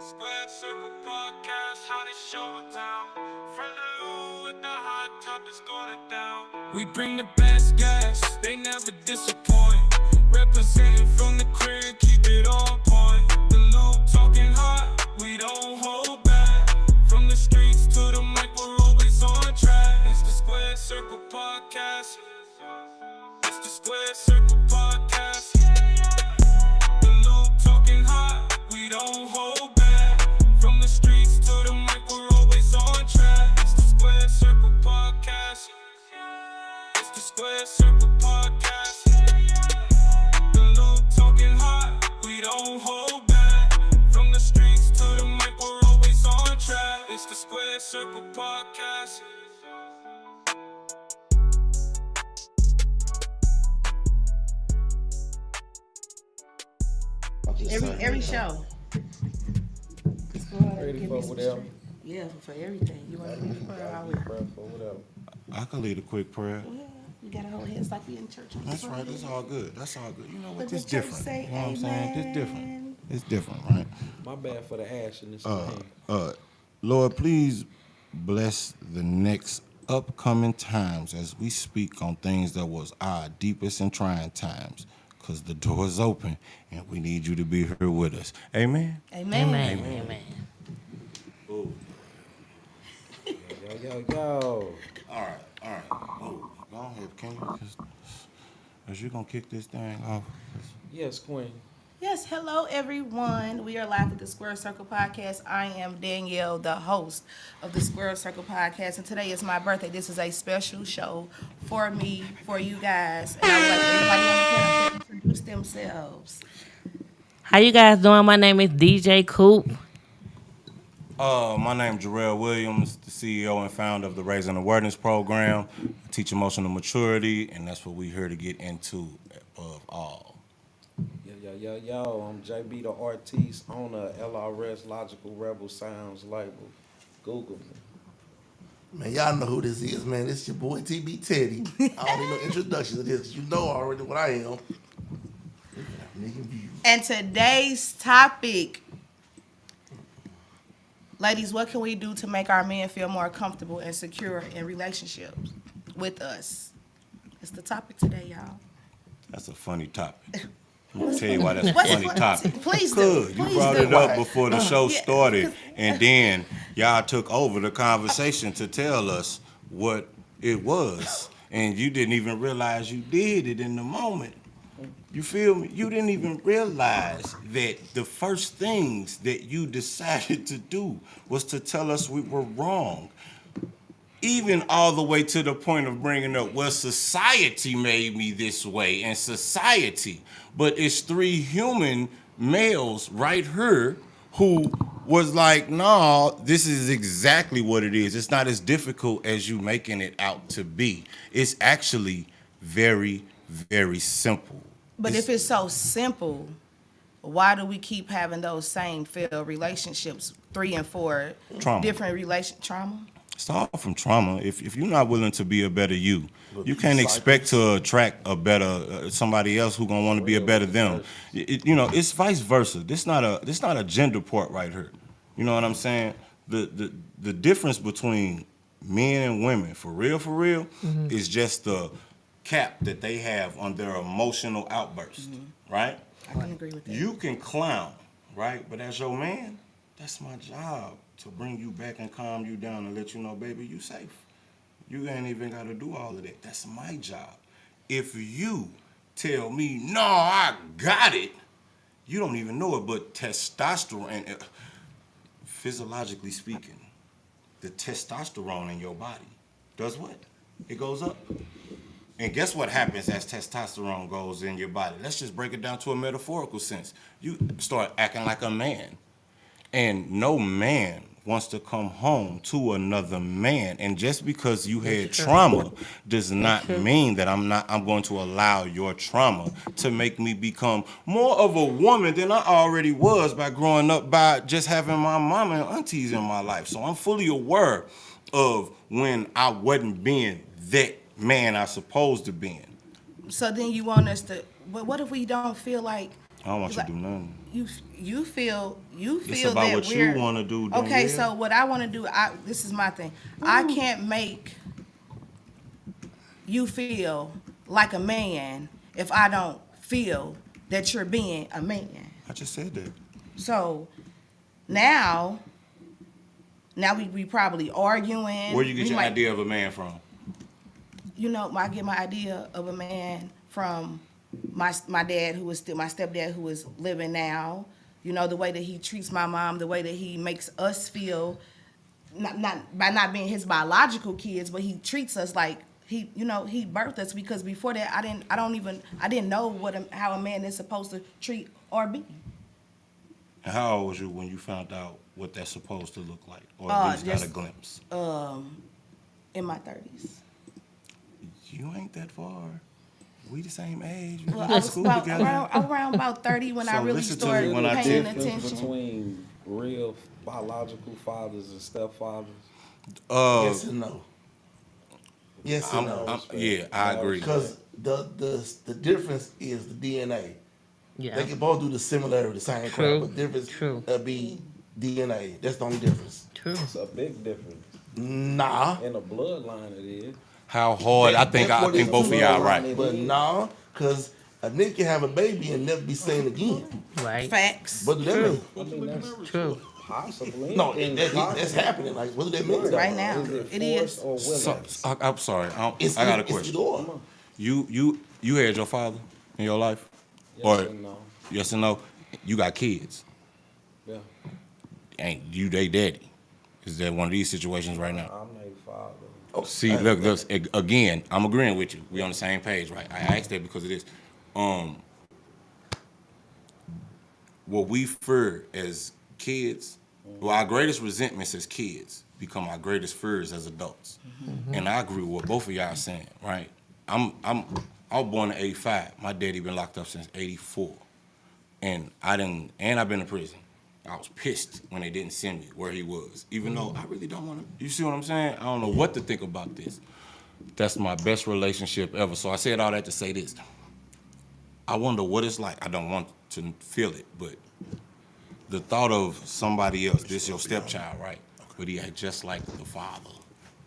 Squared Circle podcast, how they show it down. Front of Lou with the hot topics going down. We bring the best guests, they never disappoint. Representing from the crib, keep it on point. The Lou talking hot, we don't hold back. From the streets to the mic, we're always on track. It's the Squared Circle podcast. It's the Squared Circle podcast. The Lou talking hot, we don't hold back. From the streets to the mic, we're always on track. It's the Squared Circle podcast. It's the Squared Circle podcast. The Lou talking hot, we don't hold back. From the streets to the mic, we're always on track. It's the Squared Circle podcast. Every show. Ready for whatever. Yeah, for everything. You want to lead the prayer? I will. Pray for whatever. I can lead a quick prayer. Yeah, we gotta hold hands like we in church. That's right. That's all good. That's all good. You know what? But This the church different. say You know what I'm saying? This different. amen. It's different, right? My bad for the ash in this thing. Lord, please bless the next upcoming times as we speak on things that was our deepest and trying times. Because the door is open and we need you to be here with us. Amen. Amen. Amen. Ooh. Yo. All right. Oh, go ahead, can you? Because you're going to kick this thing off. Yes, Queen. Yes, hello everyone. We are live with the Squared Circle podcast. I am Danielle, the host of the Squared Circle podcast, and today is my birthday. This is a special show for me, for you guys, and I would like everybody on the panel to introduce themselves. How you guys doing? My name is DJ Coop. My name is Jarrell Williams, the CEO and founder of the Raising Awareness Program. I teach emotional maturity, and that's what we're here to get into above all. Yo. I'm JB the artiste, owner of LRS Logical Rebel Sounds label. Google me. Man, y'all know who this is, man. This your boy TB Teddy. I don't need no introduction to this, 'cause you know already what I am. Nigga view. And today's topic, ladies, what can we do to make our men feel more comfortable and secure in relationships with us? It's the topic today, y'all. That's a funny topic. I'm gonna tell you why that's a What's funny funny? topic. Please do. Good. You Please brought do. it up before the show Yeah. started, and then y'all took over the conversation to tell us what it was, and you didn't even realize you did it in the moment. You feel me? You didn't even realize that the first things that you decided to do was to tell us we were wrong. Even all the way to the point of bringing up, well, society made me this way, and society. But it's three human males right here who was like, no, this is exactly what it is. It's not as difficult as you making it out to be. It's actually very, very simple. But if it's so simple, why do we keep having those same failed relationships, 3 and 4 Trauma. different trauma? It's all from trauma. If you're not willing to be a better you can't expect to attract a better somebody else who gonna want to be a better them. It's vice versa. This not a gender part right here. You know what I'm saying? The difference between men and women, for real, is just the cap that they have on their emotional outburst, right? I can agree with that. You can clown, right? But as your man, that's my job, to bring you back and calm you down and let you know, baby, you safe. You ain't even got to do all of that. That's my job. If you tell me, no, I got it, you don't even know it, but testosterone, physiologically speaking, the testosterone in your body does what? It goes up. And guess what happens as testosterone goes in your body? Let's just break it down to a metaphorical sense. You start acting like a man. And no man wants to come home to another man. And just because you had trauma does not mean that I'm going to allow your trauma to make me become more of a woman than I already was by growing up by just having my mama and aunties in my life. So I'm fully aware of when I wasn't being that man I supposed to be. So then you want us to, but what if we don't feel like I don't want you to do nothing. you feel It's about that what we're you want to do. okay. Danielle. So what I want to do, this is my thing. I can't make you feel like a man if I don't feel that you're being a man. I just said that. So now we probably arguing. Where you get We your might- idea of a man from? You know, I get my idea of a man from my dad, who is still my stepdad, who is living now. You know, the way that he treats my mom, the way that he makes us feel, not by not being his biological kids, but he treats us like he birthed us, because before that I didn't know how a man is supposed to treat or be. And how old was you when you found out what that's supposed to look like, or at least got a Just- glimpse? In my 30s. You ain't that far. We the same age. We Well, went I to was school about together. around about 30 when I So really listen to me started when I paying tell- Difference attention. between real biological fathers and stepfathers. Yes and no. Yes and no. Yeah, I agree. Because the difference is the DNA. Yeah. They can both do the similarity, the same True. crap, but difference True. be DNA. That's the only difference. True. It's a big difference. Nah. In the bloodline it is. How hard? I think both of y'all right. But nah, because a nigga can have a baby and never be seen again. Right. Facts. What do that mean? I mean, that's True. possibly. No, that's happening. Like, what do that mean? Right now. Is It it is. forced or willing? I'm sorry. I It's got a it's question. either or. You had your father in your life, Yes or and no. yes and no? You got kids. Yeah. Ain't you they daddy? Is that one of these situations right now? I'm their father. Oh, See, look, again, I'm agreeing with you. We on the same page, right? I asked that because of this. What we fear as kids, well, our greatest resentments as kids become our greatest fears as adults. And I agree with what both of y'all saying, right? I was born in '85. My daddy been locked up since '84, and I've been in prison. I was pissed when they didn't send me where he was, even though I really don't want to. You see what I'm saying? I don't know what to think about this. That's my best relationship ever. So I said all that to say this. I wonder what it's like. I don't want to feel it, but the thought of somebody else, this your stepchild, right? But he act just like the father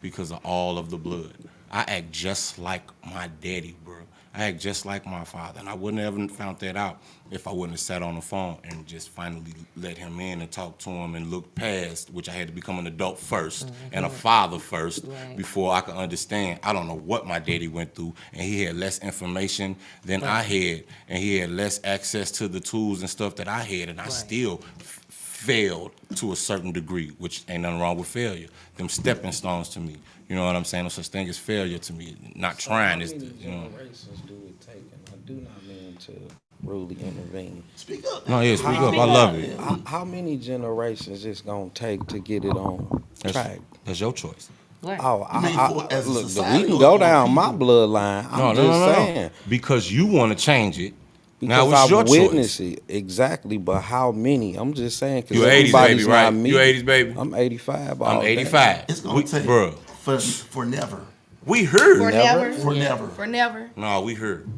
because of all of the blood. I act just like my daddy, bro. I act just like my father. And I wouldn't have ever found that out if I wouldn't have sat on the phone and just finally let him in and talk to him and look past, which I had to become an adult first and a father first before I could understand. I don't know what my daddy went through, and he had less information than I had, and he had less access to the tools and stuff that I had, and I still failed to a certain degree, which ain't nothing wrong with failure. Them stepping stones to me. You know what I'm saying? No such thing as failure to me. Not trying is, How many you know. generations do it take? And I do not mean to rudely intervene. Speak up. No, yeah, speak up. I love it. How many generations it's gonna take to get it on track? That's your choice. Right. Oh, You mean for- as a look, society we can or go for down people? my bloodline. I'm just saying. Because you want to change it. Now Because it's your I've choice. witnessed it. Exactly, but how many? I'm just saying. Cause You 80s everybody's baby, right? not me. You 80s baby? I'm 85. I'm all day. 85. It's gonna take Bruh, for never. we heard. For never. For never. For never. No, we heard.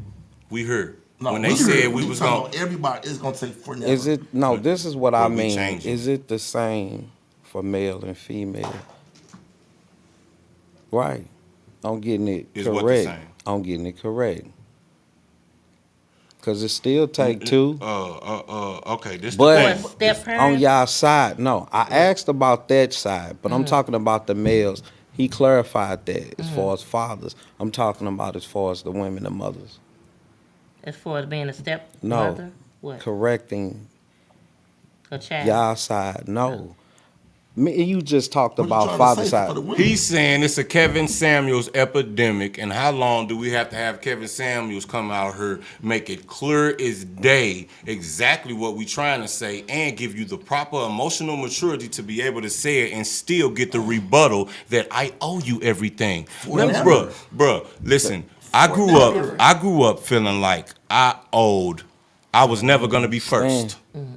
We heard. No, when they we said heard. we was talking going about everybody, it's gonna take for never. Is it? No, this is what I But we mean. changing. Is it the same for male and female? Right. I'm getting it Is what the correct. same? I'm getting it correct. Cause it still take two. Okay, this But the thing. Step on parents. y'all side, no. I asked about that side, but I'm talking about the males. He clarified that as far as fathers. I'm talking about as far as the women and mothers. As far as being a step No. mother, what? Correcting A child. y'all side, no. Me and you just talked What you about trying to father say side. for the women? He's saying it's a Kevin Samuels epidemic, and how long do we have to have Kevin Samuels come out here, make it clear as day exactly what we trying to say, and give you the proper emotional maturity to be able to say it and still get the rebuttal that I owe you everything. Now, Forever. bruh, listen, I grew up feeling like I was never gonna be first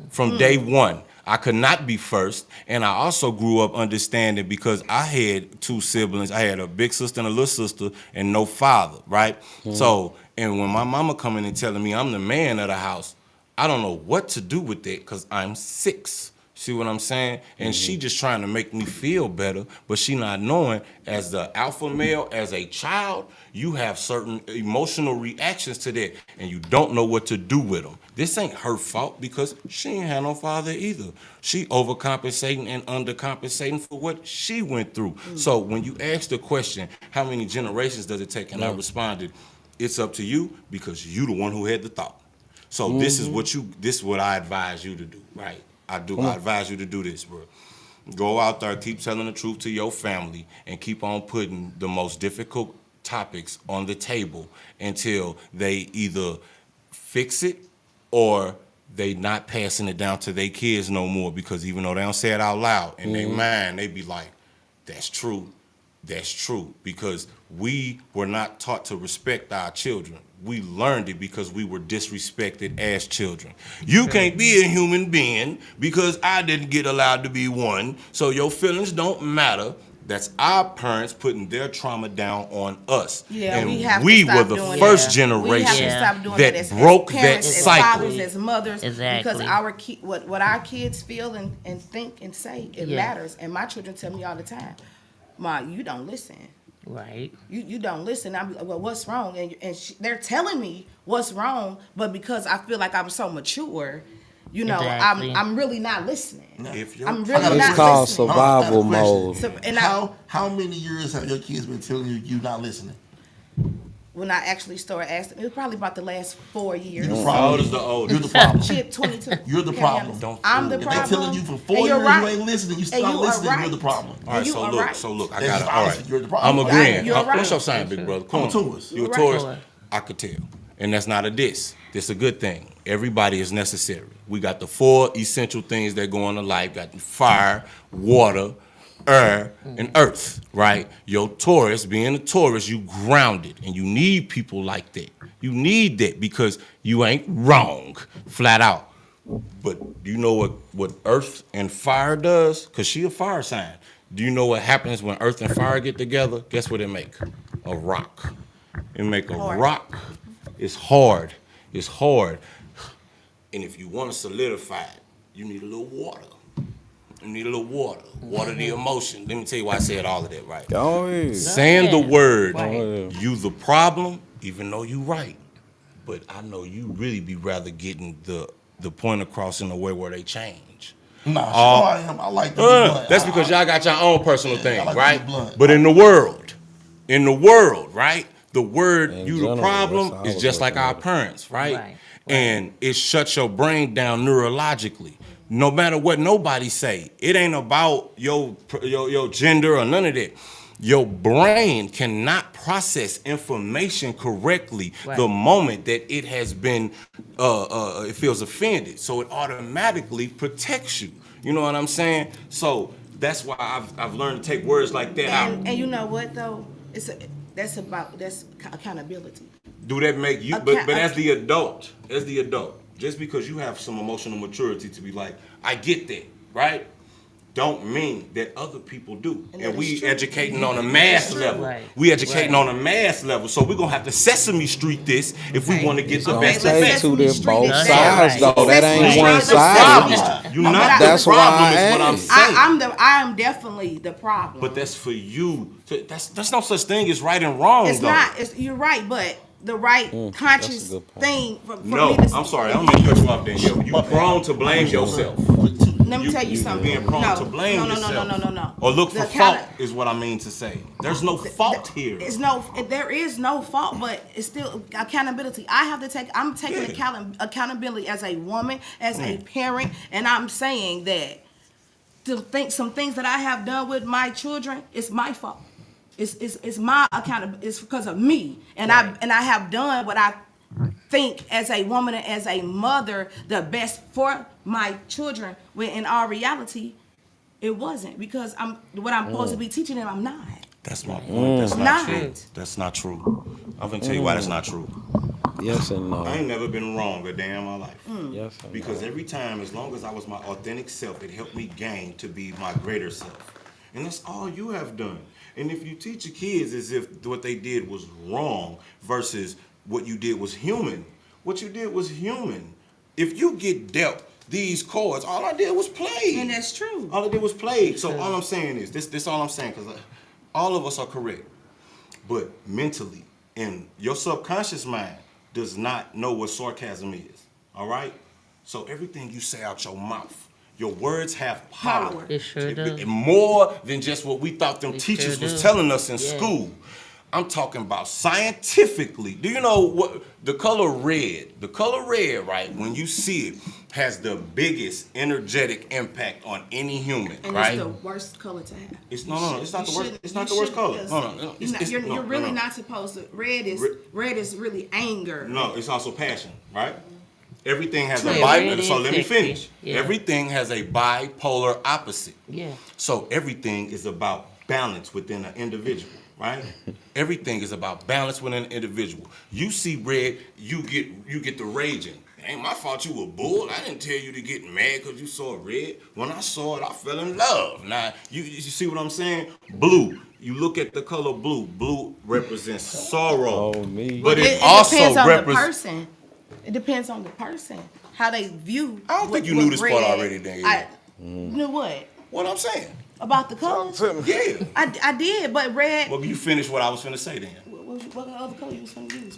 from day one. I could not be first, and I also grew up understanding because I had two siblings. I had a big sister and a little sister, and no father, right? So, and when my mama coming and telling me I'm the man of the house, I don't know what to do with that because I'm 6. See what I'm saying? And she just trying to make me feel better, but she not knowing as the alpha male, as a child, you have certain emotional reactions to that, and you don't know what to do with them. This ain't her fault because she ain't had no father either. She overcompensating and undercompensating for what she went through. So when you ask the question, how many generations does it take? And I responded, it's up to you because you the one who had the thought. So this is what I advise you to do, right? I advise you to do this, bro. Go out there, keep telling the truth to your family, and keep on putting the most difficult topics on the table until they either fix it or they not passing it down to their kids no more. Because even though they don't say it out loud, in their mind, they be like, that's true. That's true. Because we were not taught to respect our children. We learned it because we were disrespected as children. You can't be a human being because I didn't get allowed to be one, so your feelings don't matter. That's our parents putting their trauma down on us. Yeah, and we were have to the stop doing first that. generation We have to stop doing that as broke parents, that as cycle. fathers, as mothers, Exactly. because our what our kids feel and think and say, it matters. And my children tell me all the time, Ma, you don't listen. Right. You don't listen. I'm like, well, what's wrong? And they're telling me what's wrong, but because I feel like I'm so mature, you know, Exactly. I'm really not listening. If your I'm really It's not called listening. survival I got a question. mode. So, and How many years have your kids been telling you not listening? when I actually started asking, it was probably about the last 4 years. You the How problem. old is the oldest? You're the problem. She had 22. You're the Can I be problem. honest? Don't I'm the fool. If problem. they telling you for 4 And years you're right. you ain't listening, you And stop you are listening, right. you're the problem. All right, you so are look, right. so look, I That's got it. just All honest. right, You're the problem. I'm agreeing. You're right. What's your sign, big brother? Come I'm a on. Taurus. You a You're Taurus? right. I could tell, and that's not a diss. This a good thing. Everybody is necessary. We got the 4 essential things that go into life. Got the fire, water, air, and earth. Right? Your Taurus, being a Taurus, you grounded, and you need people like that. You need that because you ain't wrong, flat out. But do you know what earth and fire does? Because she a fire sign. Do you know what happens when earth and fire get together? Guess what it make? A rock. It make a Hard. rock. It's hard. It's hard. And if you want to solidify it, you need a little water. You need a little water. Water the emotion. Let me tell you why I said all of that, right? Oh, yeah. Saying the word, Right. you the problem, even though you right. But I know you really be rather getting the point across in a way where they change. Nah, she know I am. I like to be blunt. That's because y'all got your own personal I thing, like to be right? blunt. But in the world, right? The word In you general, the that's problem how I is was just like looking our at it. parents, right? Right. And it shuts your brain down neurologically. No matter what nobody say, it ain't about your gender or none of that. Your brain cannot process information correctly Right. the moment that it has been, it feels offended. So it automatically protects you. You know what I'm saying? So that's why I've learned to take words like that out. And you know what though? That's accountability. Do that make you? Okay, But as the adult, just because you have some emotional maturity to be like, I get that, right? Don't mean that other people do. And And that we is true. educating on a mass level. Right. We educating Right. on a mass level. So we're gonna have to Sesame Street this if we want to get the Don't best Okay, take let's effect. to the Sesame both Street sides, it. though. That Sesame ain't Street one is the sided. problem. You're No, not but the That's why problem I is what I'm asked. saying. I am definitely the problem. But that's for you. That's no such thing as right and wrong, it's though. not. You're right, but the right conscious that's a good point. thing for No, me to. I'm sorry. I don't mean to cut you off, Danielle. You prone to blame yourself. Let me tell you something. Being prone no, to blame no, yourself. No. Or look for The fault kinda- is what I mean to say. There's no fault here. There is no fault, but it's still accountability. I'm taking accountability as a woman, as a parent, and I'm saying that some things that I have done with my children, it's my fault. It's my accountability. It's because of me, and I have done what I think as a woman and as a mother the best for my children, when in all reality it wasn't, because what I'm supposed to be teaching them, I'm not. That's my point. That's not Not. true. That's not true. I'm gonna tell you why that's not true. Yes and no. I ain't never been wrong a day in my life. Yes and Because every time, as long as I was my authentic self, it helped me gain to be my greater self. And that's all you have done. And if you teach your kids as if what they did was wrong versus what you did was human, what you did was human. If you get dealt these chords, all I did was play. And that's true. All I did was play. So all I'm saying is, this all I'm saying, because all of us are correct. But mentally, and your subconscious mind does not know what sarcasm is. All right? So everything you say out your mouth, your words have power. It sure does. More than just what we thought them teachers sure was do. telling us in Yeah. school. I'm talking about scientifically. Do you know what the color red? The color red, right, when you see it, has the biggest energetic impact on any human, And right? it's the worst color to have. It's no, it's not the worst. It's not the You worst color. shouldn't- No. You're really not supposed to. Red is really anger. No, it's also passion, right? Everything has a Yeah, bipolar. red So is let me sexy. finish. Yeah. Everything has a bipolar opposite. Yeah. So everything is about balance within an individual, right? Everything is about balance within an individual. You see red, you get the raging. Ain't my fault you a bull. I didn't tell you to get mad because you saw red. When I saw it, I fell in love. Now, you see what I'm saying? Blue. You look at the color blue. Blue represents sorrow. Oh, me. But it It also depends on the represents. person. It depends on the person. How they view. I don't think you what knew this part red- already, Danielle. Knew what? What I'm saying. About the colors? Yeah. I did, but red. Well, you finish what I was finna say then. What other color you was gonna use?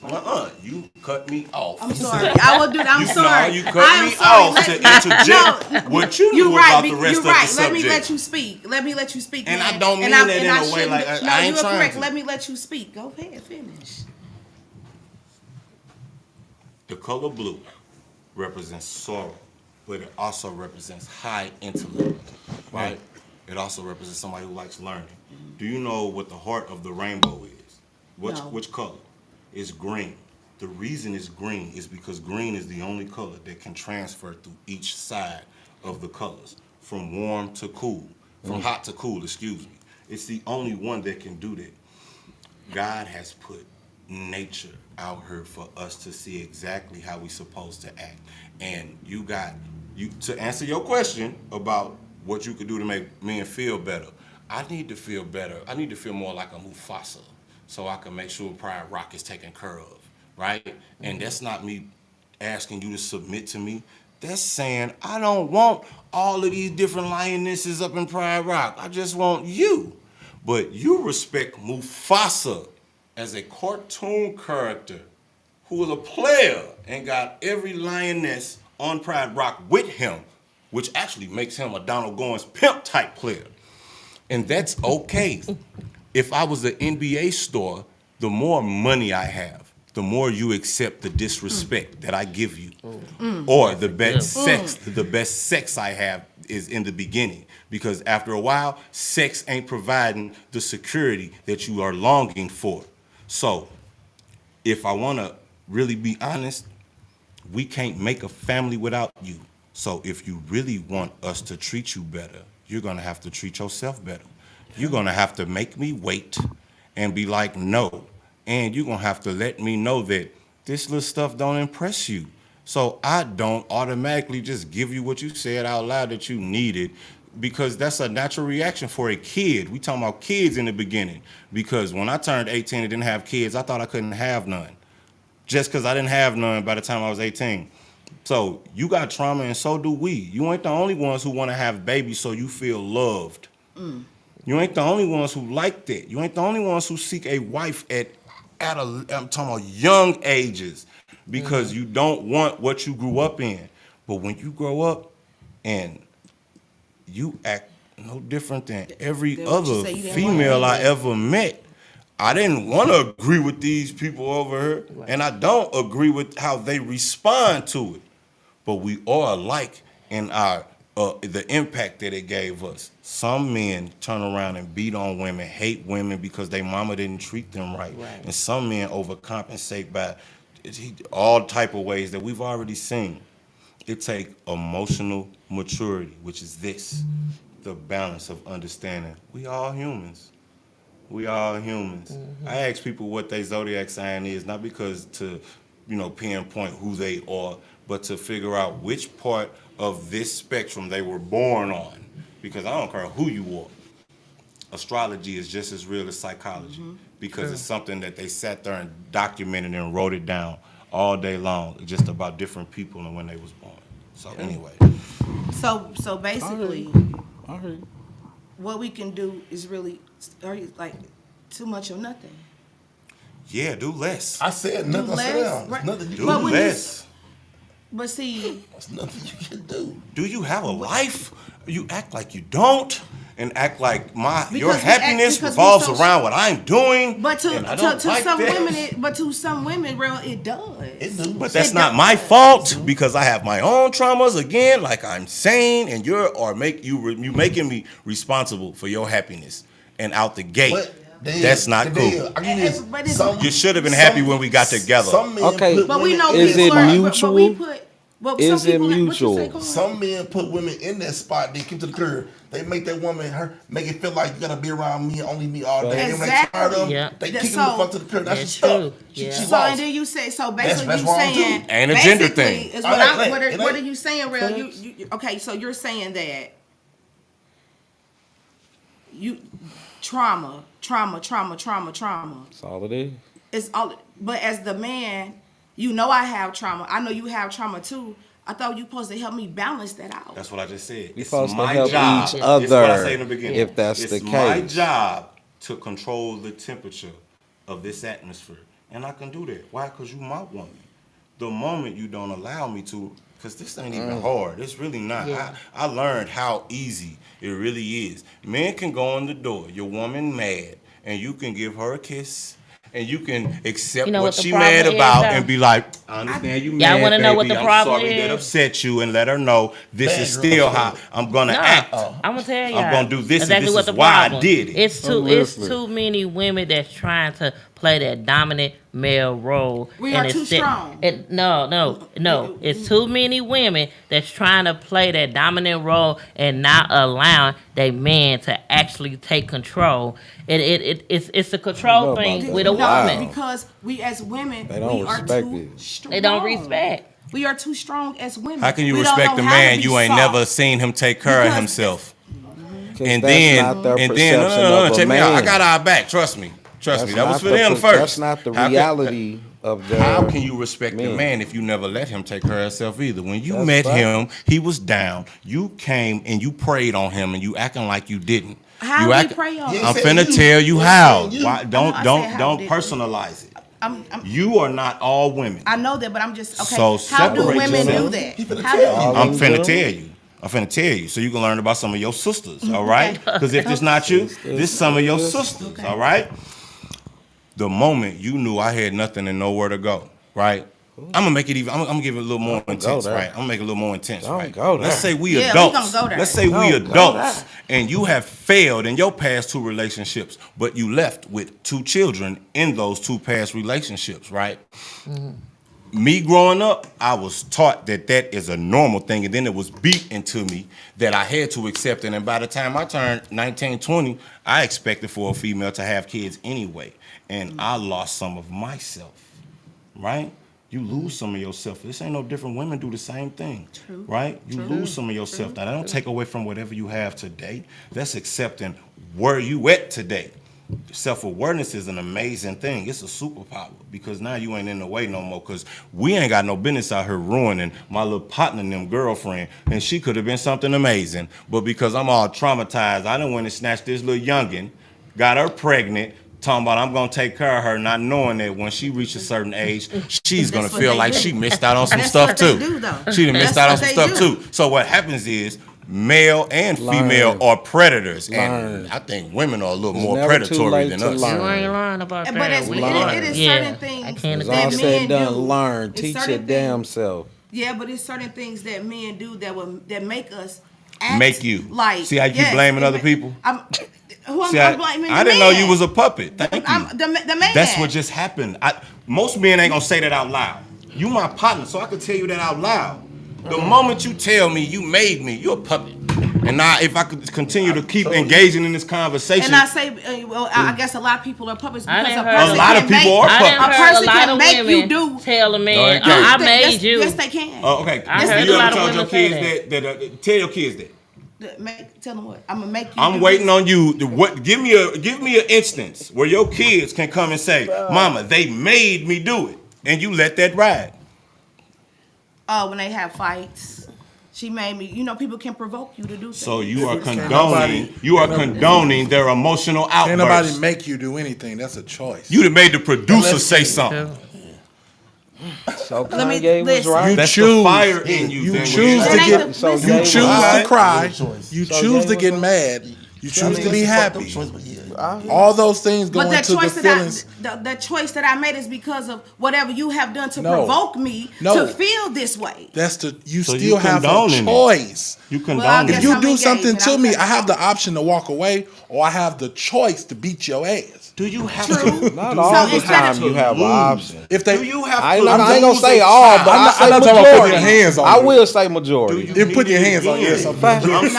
You cut me off. I'm sorry. I will do that. I'm sorry. You cut I'm me sorry. off to interject what you knew about the rest of the subject. Let me let you speak. Let me let you speak. And man. I don't mean I- that and in I a way shouldn't- like No, I ain't you are trying correct. to. Let me let you speak. Go ahead, finish. The color blue represents sorrow, but it also represents high intellect, right? It also represents somebody who likes learning. Do you know what the heart of the rainbow is? No. Which color? It's green. The reason it's green is because green is the only color that can transfer through each side of the colors, from warm to cool, from hot to cool, excuse me. It's the only one that can do that. God has put nature out here for us to see exactly how we supposed to act. And you to answer your question about what you could do to make men feel better. I need to feel better. I need to feel more like a Mufasa so I can make sure Pride Rock is taken care of, right? And that's not me asking you to submit to me. That's saying I don't want all of these different lionesses up in Pride Rock. I just want you. But you respect Mufasa as a cartoon character who was a player and got every lioness on Pride Rock with him, which actually makes him a Donald Goines pimp type player. And that's okay. If I was an NBA star, the more money I have, the more you accept the disrespect that I give you. Or the best sex I have is in the beginning. Because after a while, sex ain't providing the security that you are longing for. So, if I want to really be honest, we can't make a family without you. So if you really want us to treat you better, you're going to have to treat yourself better. You're going to have to make me wait and be like, no. And you're going to have to let me know that this little stuff don't impress you. So I don't automatically just give you what you said out loud that you needed, because that's a natural reaction for a kid. We talking about kids in the beginning, because when I turned 18 and didn't have kids, I thought I couldn't have none. Just because I didn't have none by the time I was 18. So you got trauma, and so do we. You ain't the only ones who want to have babies so you feel loved. You ain't the only ones who like that. You ain't the only ones who seek a wife I'm talking about young ages, because you don't want what you grew up in. But when you grow up and you act no different than every Then what you other say you didn't female want I ever met, I didn't want to agree with these people over here, and I don't agree with how they respond to it. But we are alike in our the impact that it gave us. Some men turn around and beat on women, hate women because their mama didn't treat them right. And some men overcompensate by all type of ways that we've already seen. It takes emotional maturity, which is this, the balance of understanding. We all humans. We all humans. I ask people what their zodiac sign is, not because to, pinpoint who they are, but to figure out which part of this spectrum they were born on. Because I don't care who you are. Astrology is just as real as psychology, because it's something that they sat there and documented and wrote it down all day long, just about different people and when they was born. So anyway, So basically, I heard. what we can do is really, like, too much or nothing. yeah, do less. I said nothing. less, Sit down. right. There's nothing you Do can But when do. you- less. But see, There's nothing you can do. Do you have a life? You act like you don't, and act like your Because we act- happiness because we revolves so- around what I'm doing. but and I don't like some that. women, to some women, real, it does. It do. But that's It not does. my fault because I have my own traumas again. Like I'm saying, and you making me responsible for your happiness and out the gate. But then- That's not but cool. then, I give you this. But it's- Some- You should have been some- happy when we got together. Some men Okay. put But we women know in Is that it people are, spot. but we mutual? put. But Is some it people, what you mutual? say, Corey? Some men put women in that spot. They keep to the curb. They make that woman make it feel like you gotta be around me, only me all day. And when they tired of them, Yeah. they That's kick them the so- fuck to the curb. That's That's just stuff. true. Yeah. She So lost. and then you say so basically That's you wrong, saying too. Ain't a gender basically thing. is Oh, what it I'm ain't. what It are ain't. you saying, real? You okay? So you're saying that you trauma. That's all it is. It's all. But as the man, you know I have trauma. I know you have trauma too. I thought you supposed to help me balance that out. That's what I just said. We It's supposed to my help job. each It's what I other, say in the beginning. if that's it's the my case. job to control the temperature of this atmosphere, and I can do that. Why? Because you my woman. The moment you don't allow me to, because this ain't even hard. It's really not. Yeah. I learned how easy it really is. Men can go in the door, your woman mad, and you can give her a kiss. And you can accept You know what what the she problem mad is, about though? and be like, I understand you Y'all mad, wanna know what baby. the I'm problem sorry that is? upset you, and let her know this Bad is girl still upset. how I'm gonna No, act. I'm gonna tell you. I'm gonna do this, and exactly this what is the why I problem. did it. It's I'm it's listening. too many women that's trying to play that dominant male role. We and are too instead- strong. No. It's too many women that's trying to play that dominant role and not allowing their man to actually take control. It's a control know about thing that. with a Wow. woman. Because we as women, They don't we are respect too it. strong. They don't respect. We are too strong as women. How can you We don't respect know a how to man be you ain't soft. never seen him take care of Because himself? 'Cause And that's then, not their and then, perception no, of a check me out. I man. got our back. Trust me. That was not for the them per- first. That's not the How can- reality of their. How can you respect a men. man if you never let him take care of himself either? When you That's met right. him, he was down. You came and you prayed on him, and you acting like you didn't. How you we act- pray on Yeah, him? I'm said finna you. tell you You how. said you. Why, I don't said don't how don't did- personalize it. I'm, You are not all women. I know that, but I'm just okay. So how do separate women yourself. do that? He finna How tell do you. I'm them finna gentlemen. tell you. I'm finna tell you so you can learn about some of your sisters, all right? Because if it's not you, this some of your sisters, all right? The moment you knew I had nothing and nowhere to go, right? I'm gonna make it even. I'm gonna give it a little more intense, there. right? I'm gonna make it a little more intense, Don't right? go there. Let's say we Yeah, we adults. gonna go there. Let's say we Don't go adults, there. and you have failed in your past two relationships, but you left with two children in those two past relationships, right? Me growing up, I was taught that that is a normal thing, and then it was beat into me that I had to accept it. And by the time I turned 19, 20, I expected for a female to have kids anyway, and I lost some of myself, right? You lose some of yourself. This ain't no different. Women do the same thing, True. right? You lose some of yourself. Now, that don't take away from whatever you have today. That's accepting where you at today. Self-awareness is an amazing thing. It's a superpower because now you ain't in the way no more because we ain't got no business out here ruining my little partner and them girlfriend, and she could have been something amazing, but because I'm all traumatized, I done went and snatched this little youngin', got her pregnant, talking about I'm gonna take care of her, not knowing that when she reaches a certain age, she's gonna That's what feel they like do. she missed out on some That's stuff what they too. do, though. She done missed That's out on what some they stuff do. too. So what happens is male and Learn. female are predators, Learn. and I think women are a little It's more never too predatory late than to us. learn. You ain't lying about that. But it's, We it learn. is Yeah, certain things I can't It's that all men said and done. do. Learn. It's Teach your certain damn things- self. Yeah, but it's certain things that men do that make us act Make you. like. See how you keep blaming other people? I'm See, blaming. I the didn't know man. you was a puppet. Thank you. I'm the man. That's what just happened. Most men ain't gonna say that out loud. You my partner, so I can tell you that out loud. The moment you tell me you made me, you're a puppet. And now, if I could continue to keep engaging in this conversation, And I say, well, I guess a lot of people are puppets I because done a heard person a lot of can people make, are I done puppets. A heard a person lot can of make you women do- tell a No, man, they can't. I Yes, made you. Yes, they can. okay. I You heard ever a lot of told your women say kids that tell your kids that? Tell them what I'm gonna make you. I'm do waiting this. on you. Give me an instance where your kids can come and say, "Mama, they made me do it." and you let that ride. Oh, when they have fights. She made me, people can provoke you to do things. So you are nobody- condoning their emotional outbursts. Can't nobody make you do anything. That's a choice. You done made the producer Let's say see. something. So Let me- Kanye was listen. right. That's choose- the fire in you. You then. choose to That ain't get. the- So listen. Jay You was choose right. to cry. Your choice. You So choose Jay to was get right. mad. You choose to be It's a fucked up happy. choice, but yeah. All those things go But that into the choice that feelings. the choice that I made is because of whatever you have done to No. provoke me No. to feel this way. That's the you So still you have a condoning it. choice. You Well, I condone guess If it. you I'm do engaged something and to I'm me, cutting I have off. the option to walk away, or I have the choice to beat your ass. Do you have True. Not So all the instead time of- you have an option. If they, Do you have I to ain't gonna lose say a all, child? but I'm I not- say I'm not talking about putting majority. your hands on I you. will say majority. if put your hands on you, Again. something. Fact. No, I Some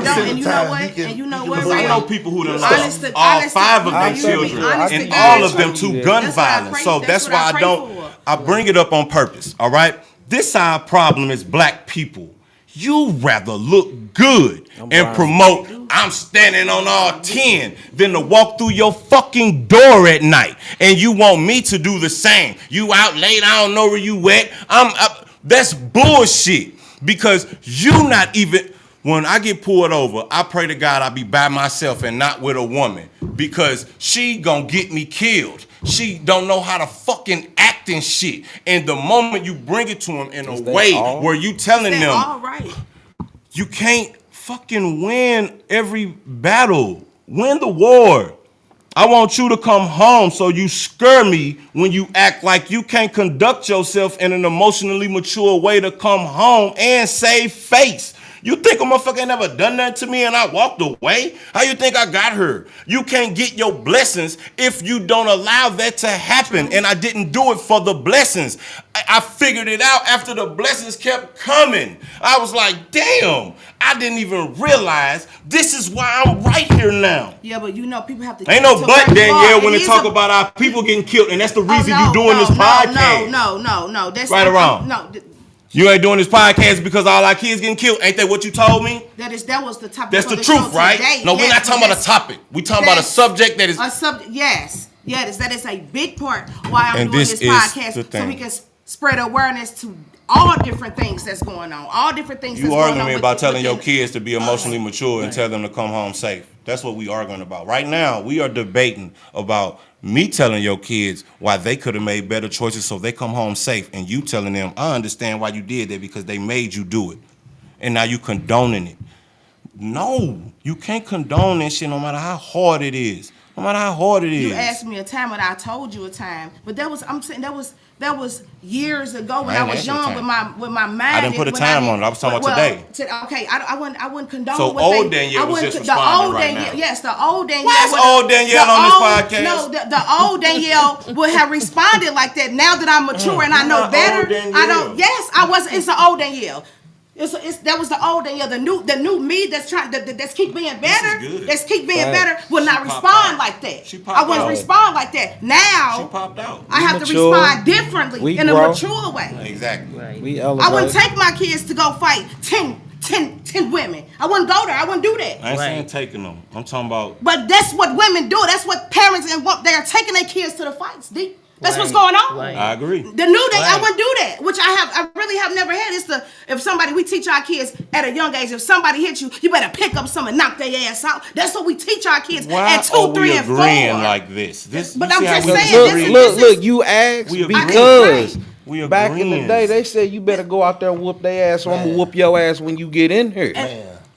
don't. And you know time what? you can- And you know you what? can I Right. know people who done Honest lost to- all honest to- 5 of I their feel you. children, Honest and to all God. of them to Yeah. gun That's what I violence. pray- So that's that's what why I I pray don't. for. I bring it up on purpose. All right. This our problem is black people. You rather look good and blind. promote I'm standing on all 10 than to walk through your fucking door at night. And you want me to do the same. You out late, I don't know where you at. That's bullshit. Because you not even, when I get pulled over, I pray to God I be by myself and not with a woman. Because she gonna get me killed. She don't know how to fucking act and shit. And the moment you bring it to them in a that way all? where you telling They're them all right. you can't fucking win every battle. Win the war. I want you to come home so you scare me when you act like you can't conduct yourself in an emotionally mature way to come home and save face. You think a motherfucker ain't never done that to me and I walked away? How you think I got her? You can't get your blessings if you don't allow that to happen. And I didn't do it for the blessings. I figured it out after the blessings kept coming. I was like, damn, I didn't even realize this is why I'm right here now. Yeah, but people have to. Ain't no to but, where you Danielle, are. when It they is talk a- about our people getting killed, and that's the reason no, you doing this podcast. No. That's Right or wrong? No, You ain't doing this podcast because all our kids getting killed. Ain't that what you told me? that was the topic. That's for the show truth, right? today. No, we're Yes, not talking but about a topic. We talking about a that's subject that is. a subject. Yes, that is a big part why I'm And doing this this is podcast, the so thing. we can spread awareness to all different things that's going on, all different things. You that's going arguing on about with- telling your within- kids to be emotionally mature and tell them to come home safe. That's what we arguing about. Right now, we are debating about me telling your kids why they could have made better choices so they come home safe, and you telling them, I understand why you did that because they made you do it. And now you condoning it. No, you can't condone that shit no matter how hard it is. No matter how hard it is. You asked me a time and I told you a time, but I'm saying that was years ago when I I ain't was asked you a young time. with my mind. I didn't put a time on it. I was talking about today. Okay, I wouldn't condone. So what old they, Danielle I was wouldn't just the responding old right Danielle. now. Yes, the old Danielle. Why is would- old Danielle the on this old- podcast? No, the old Danielle would have responded like that. Now that I'm mature and I You're know not better, old Danielle. I don't. Yes, I was. It's the old Danielle. That was the old Danielle. The new me that's trying that's keep being better. good. That's keep being Facts. better will not She popped respond out. like that. She popped I wouldn't out. respond like that. Now She popped out. I have to mature. respond differently We in grow. a mature way. Exactly. Right. We I elevate. wouldn't take my kids to go fight 10 women. I wouldn't go there. I wouldn't do that. I ain't saying Right. taking them. I'm talking about. But that's what women do. That's what parents and what they're taking their kids to the fights. D. That's what's Right. going on. Right. I agree. The new day, I Right. wouldn't do that, which I really have never had. We teach our kids at a young age, if somebody hits you, you better pick up some and knock their ass out. That's what we teach our kids Why at 2, 3, are we and 4. agreeing like this? But you I'm see how just we saying, Look, this is- look, you asked We agree. because We back in the agreeing. day they said you better go out there and whoop their ass, or I'm gonna whoop your ass when you get in here.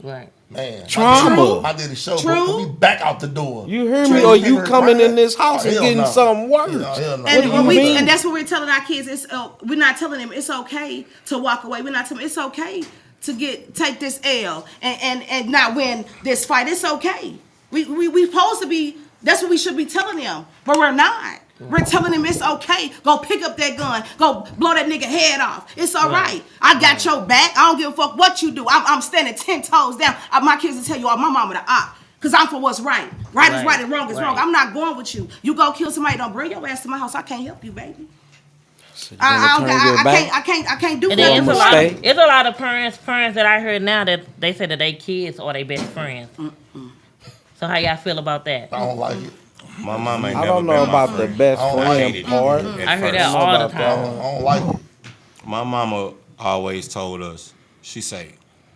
Right. Man. Trauma. I did a show, True. but we back out the door. You hear me? Or you coming in this house and hell getting no. something worse? Hell no. What And, do when you we, mean? and that's what we're telling our kids. We're not telling them it's okay to walk away. We're not telling them it's okay to take this L and not win this fight. It's okay. We supposed to be. That's what we should be telling them, but we're not. We're telling them it's okay. Go pick up that gun. Go blow that nigga head off. It's all right. I got your back. I don't give a fuck what you do. I'm standing 10 toes down. My kids will tell you, oh, my mama the op. Because I'm for what's right. Right is right and wrong is wrong. Right. I'm not going with you. You go kill somebody. Don't bring your ass to my house. I can't help you, baby. So you gonna turn your back? I can't do And then that. it's a lot of parents that I heard now that they say that they kids are their best friends. So how y'all feel about that? I don't like it. My mama ain't I never don't been know my about the friend. best I don't friend hated it part. at I hear first. that I don't know all the about that time. one. I don't like it. My mama always told us, she say,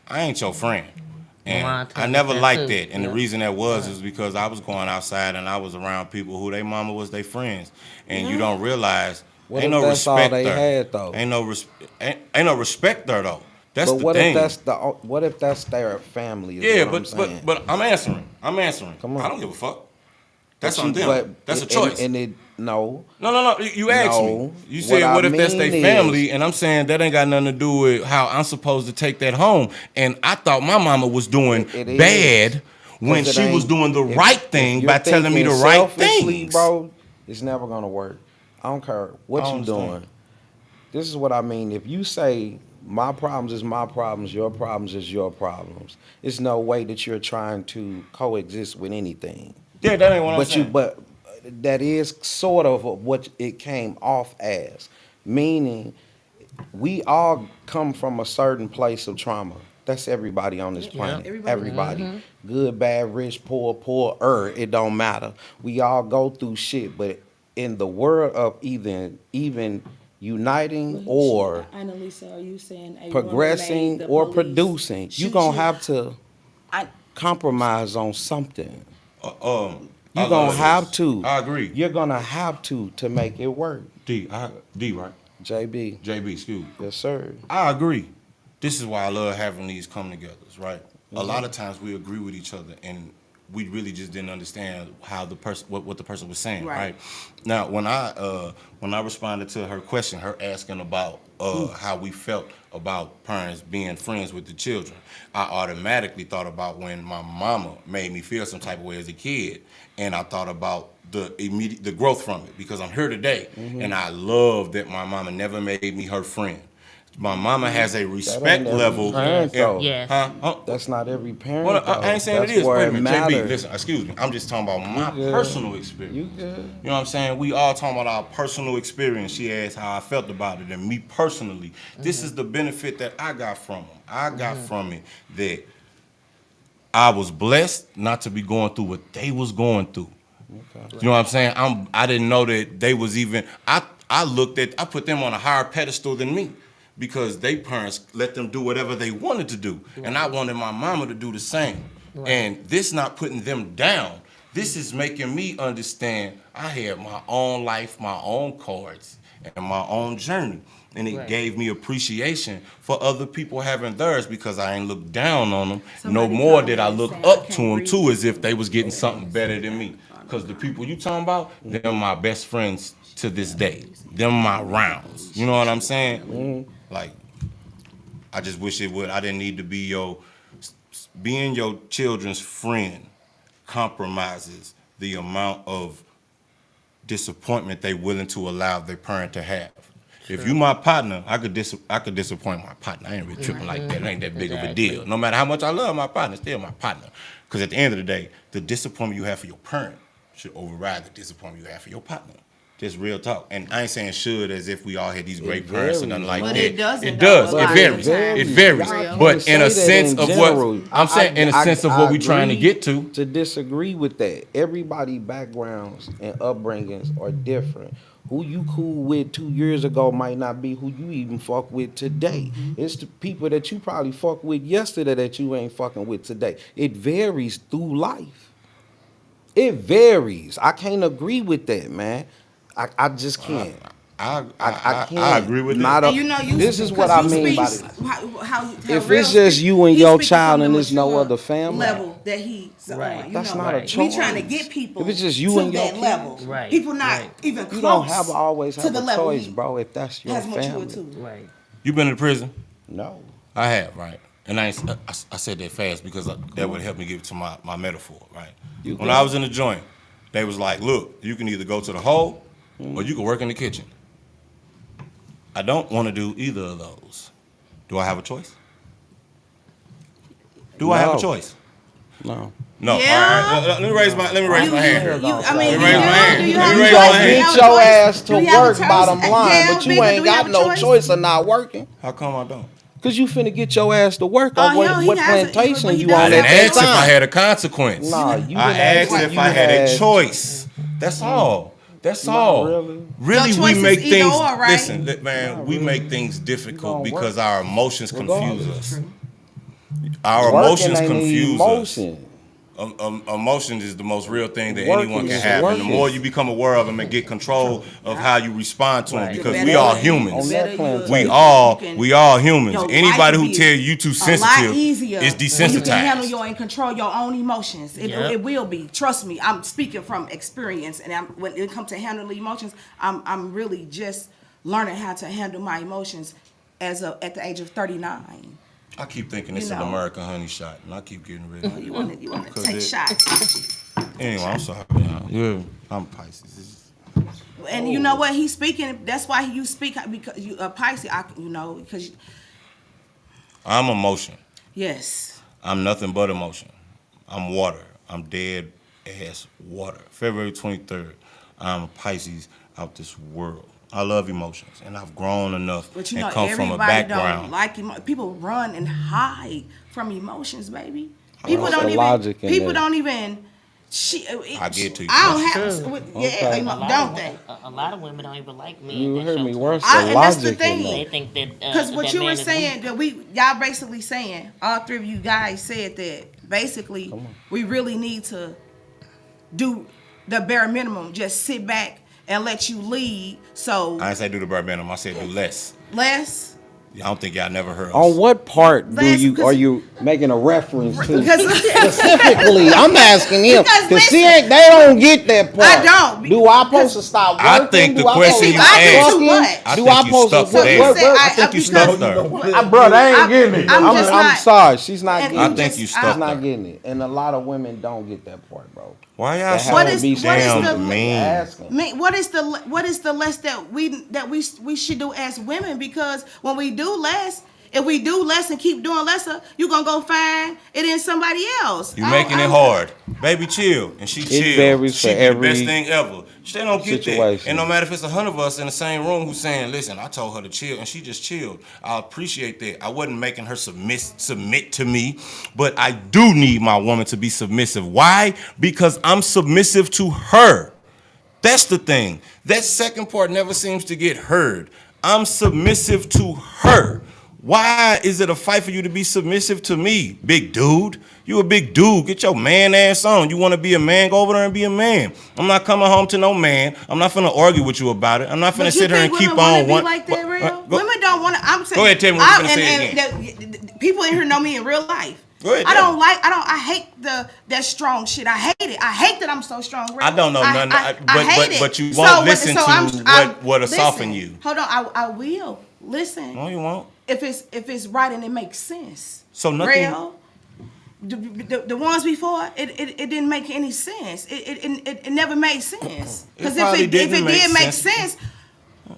I ain't your friend. My mom And told I me never that liked too. that. And the Yeah. reason that was is because I was going outside and I was around people who their mama was their friends. And you don't realize What ain't if no that's all respect they there. had, though? Ain't no respect there though. That's But the what if thing. what if that's their family? Is Yeah, what I'm saying. but I'm answering. Come on. I don't give a fuck. That's But on them. but That's a choice. and it no. No. You asked me. No. You What said, I what if that's their mean family? is- And I'm saying that ain't got nothing to do with how I'm supposed to take that home. And I thought my mama was doing It is. bad when 'Cause it she was ain't- doing the if- right if thing you're by telling me the thinking right selfishly, things. bro, it's never gonna work. I don't care what I you understand. doing. This is what I mean. If you say my problems is my problems, your problems is your problems, it's no way that you're trying to coexist with anything. Yeah, that ain't what I'm But saying. that is sort of what it came off as, meaning we all come from a certain place of trauma. That's everybody on this planet. Everybody. Good, bad, rich, poor, it don't matter. We all go through shit, but in the world of even uniting or Annalisa, are you saying a progressing woman made the or police producing, shoot you're going to you? have to I, compromise on something. I You're love going to this. have to. I agree. You're going to have to make it work. D, right? JB. JB, excuse me. Yes, sir. I agree. This is why I love having these come togethers, right? A lot of times we agree with each other and we really just didn't understand how the person what the person was saying, right? Now, when I responded to her question, her asking about how we felt about parents being friends with the children, I automatically thought about when my mama made me feel some type of way as a kid, and I thought about the growth from it because I'm here today, and I love that my mama never made me her friend. My mama has a respect every level. parent, though. Yes. That's not every parent. Well, though. I ain't saying That's it is. where Wait a it minute, JB, matters. listen, excuse me. I'm just talking about my good. personal experience. You good. You know what I'm saying? We all talking about our personal experience. She asked how I felt about it. And me personally, this is the benefit that I got from them. I got from it that I was blessed not to be going through what they was going through. You know what I'm saying? I didn't know that they was even, I put them on a higher pedestal than me because they parents let them do whatever they wanted to do. And I wanted my mama to do the same. And this not putting them down. This is making me understand I had my own life, my own cards, and my own journey. And it gave me appreciation for other people having theirs because I ain't looked down on them. No Somebody more called did me I and look said, "I up can't to them read too you." as if they was getting something better than me. Because the people you talking about, them my best friends to this day. Them my rounds. You know what I'm saying? Like, I just wish it would. I didn't need to be being your children's friend compromises the amount of disappointment they willing to allow their parent to have. If you my partner, I could disappoint my partner. I ain't really tripping like that. It ain't that big of a deal. No matter how much I love my partner, still my partner. Because at the end of the day, the disappointment you have for your parent should override the disappointment you have for your partner. Just real talk. And I ain't saying should as if we all had these great parents or nothing like But that. it doesn't, It though, does. a It lot of varies. times. It varies. Y'all can't But in say a that sense in of general. what I'm saying, in a sense of what we trying to agree get to. To disagree with that, everybody backgrounds and upbringings are different. Who you cool with 2 years ago might not be who you even fuck with today. It's the people that you probably fuck with yesterday that you ain't fucking with today. It varies through life. It varies. I can't agree with that, man. I just can't. I can't. I agree with Not that. a- And you know, you this is what because I you mean by speak this. how If Real it's just speak, you and he's your speaking child from and the there's no mature other family. level that he's Right. on. You That's know, not a Right. choice. we trying to get people. If it's just you to and your that kids. level, Right. people not Right. even close. You don't have always to have the a level choice, he bro. If that's your has matured family. to. Right. You been in prison? No. I have, right? And I said that fast because that would help me get to my metaphor, right? You When good. I was in the joint, they was like, look, you can either go to the hole or you can work in the kitchen. I don't want to do either of those. Do I have a choice? Do I have a No. choice? No. No. Yeah. All right, let me raise my hand here. I mean, Let me you raise my hand. do. Do you Let have me a raise choice? my Do you hand. have Get a your choice? ass to Do you have a work, choice? bottom line. Yeah, But you Bigger, ain't do you have got a no choice? choice of not working. How come I don't? Cause you finna get your ass to work Oh, on hell, he what has it, plantation but he you does on I at didn't have that ask if I time. had a consequence. Nah, you I didn't ask asked if you I had had- a choice. That's all. That's all. really. Really, Your we choice is make either things. or, right? Listen, man, Not we really. make things You difficult gonna because work our emotions confuse regardless. us. Our Working emotions ain't confuse emotion. us. Emotions is the most real thing that Working anyone can is have, and the working. more you become aware of them and get control of how you respond to them, Right. because The we better all you- humans. On that plantation. We all humans. Your life Anybody will who be tell you too a lot sensitive easier is when you can handle desensitized. and control your own emotions. Yep. It will be. Trust me. I'm speaking from experience, and when it comes to handling emotions, I'm really just learning how to handle my emotions at the age of 39. I keep thinking it's You an know. American honey shot, and I keep getting rid of it. You want to Because take shots. Anyway, I'm sorry. Yeah, I'm Pisces. And you know what? He's speaking. That's why you speak because you Pisces. Because I'm emotion. yes. I'm nothing but emotion. I'm water. I'm dead ass water. February 23rd, I'm a Pisces out this world. I love emotions, and I've grown enough But you and know, come from a everybody don't background. like people run and hide from emotions, baby. What's the logic in People that? don't even. I get to you. I don't That's have. true. Yeah, Okay. don't they? A lot of women don't even like men. You that heard show me. too. Where's the And that's the logic in thing. They that? think that Because what that you man were is saying, weak. y'all basically saying, all three of you guys said that basically we really need to do the bare minimum, just sit back and let you lead. So I didn't say do the bare minimum. I said do less. less. I don't think y'all never heard us. On what part Last- are you making a reference to? Because Specifically, I'm asking him Because because listen, they don't get that part. I don't. Do I supposed to stop working? I think the Do I question supposed to you stop asked- fucking? I Do think I you supposed to stuck So you there. said I think you because- stuck there. Brother, I ain't getting it. I'm just I'm not- sorry, she's not and getting you it. think just- you I- stuck She's not there. getting it, and a lot of women don't get that part, bro. Why y'all That so has to be damn the- mean? asking. What is the less that we should do as women? Because when we do less, if we do less and keep doing lesser, you gonna go find it in somebody else. You making it hard. Baby, chill. And she chill. varies She for be the every best thing ever. She don't get that. situation. And no matter if it's 100 of us in the same room who's saying, listen, I told her to chill, and she just chilled. I appreciate that. I wasn't making her submit to me, but I do need my woman to be submissive. Why? Because I'm submissive to her. That's the thing. That second part never seems to get heard. I'm submissive to her. Why is it a fight for you to be submissive to me, big dude? You a big dude. Get your man ass on. You want to be a man? Go over there and be a man. I'm not coming home to no man. I'm not finna argue with you about it. I'm not finna But sit you here and think keep women wanna on be one. like that, real? Go- Women don't want to. I'm saying. Go ahead, tell me what you finna say and people in here know me in real life. Go ahead, I tell don't me. I hate that strong shit. I hate it. I hate that I'm so strong. Real. I don't know nothing, I but- hate it. but you won't listen to I'm- what'll listen, soften you. Hold on, I will listen. No, you won't. If it's right and it makes sense. So nothing- Real. The ones before it didn't make any sense. It never made sense. Because if probably it did didn't make make sense,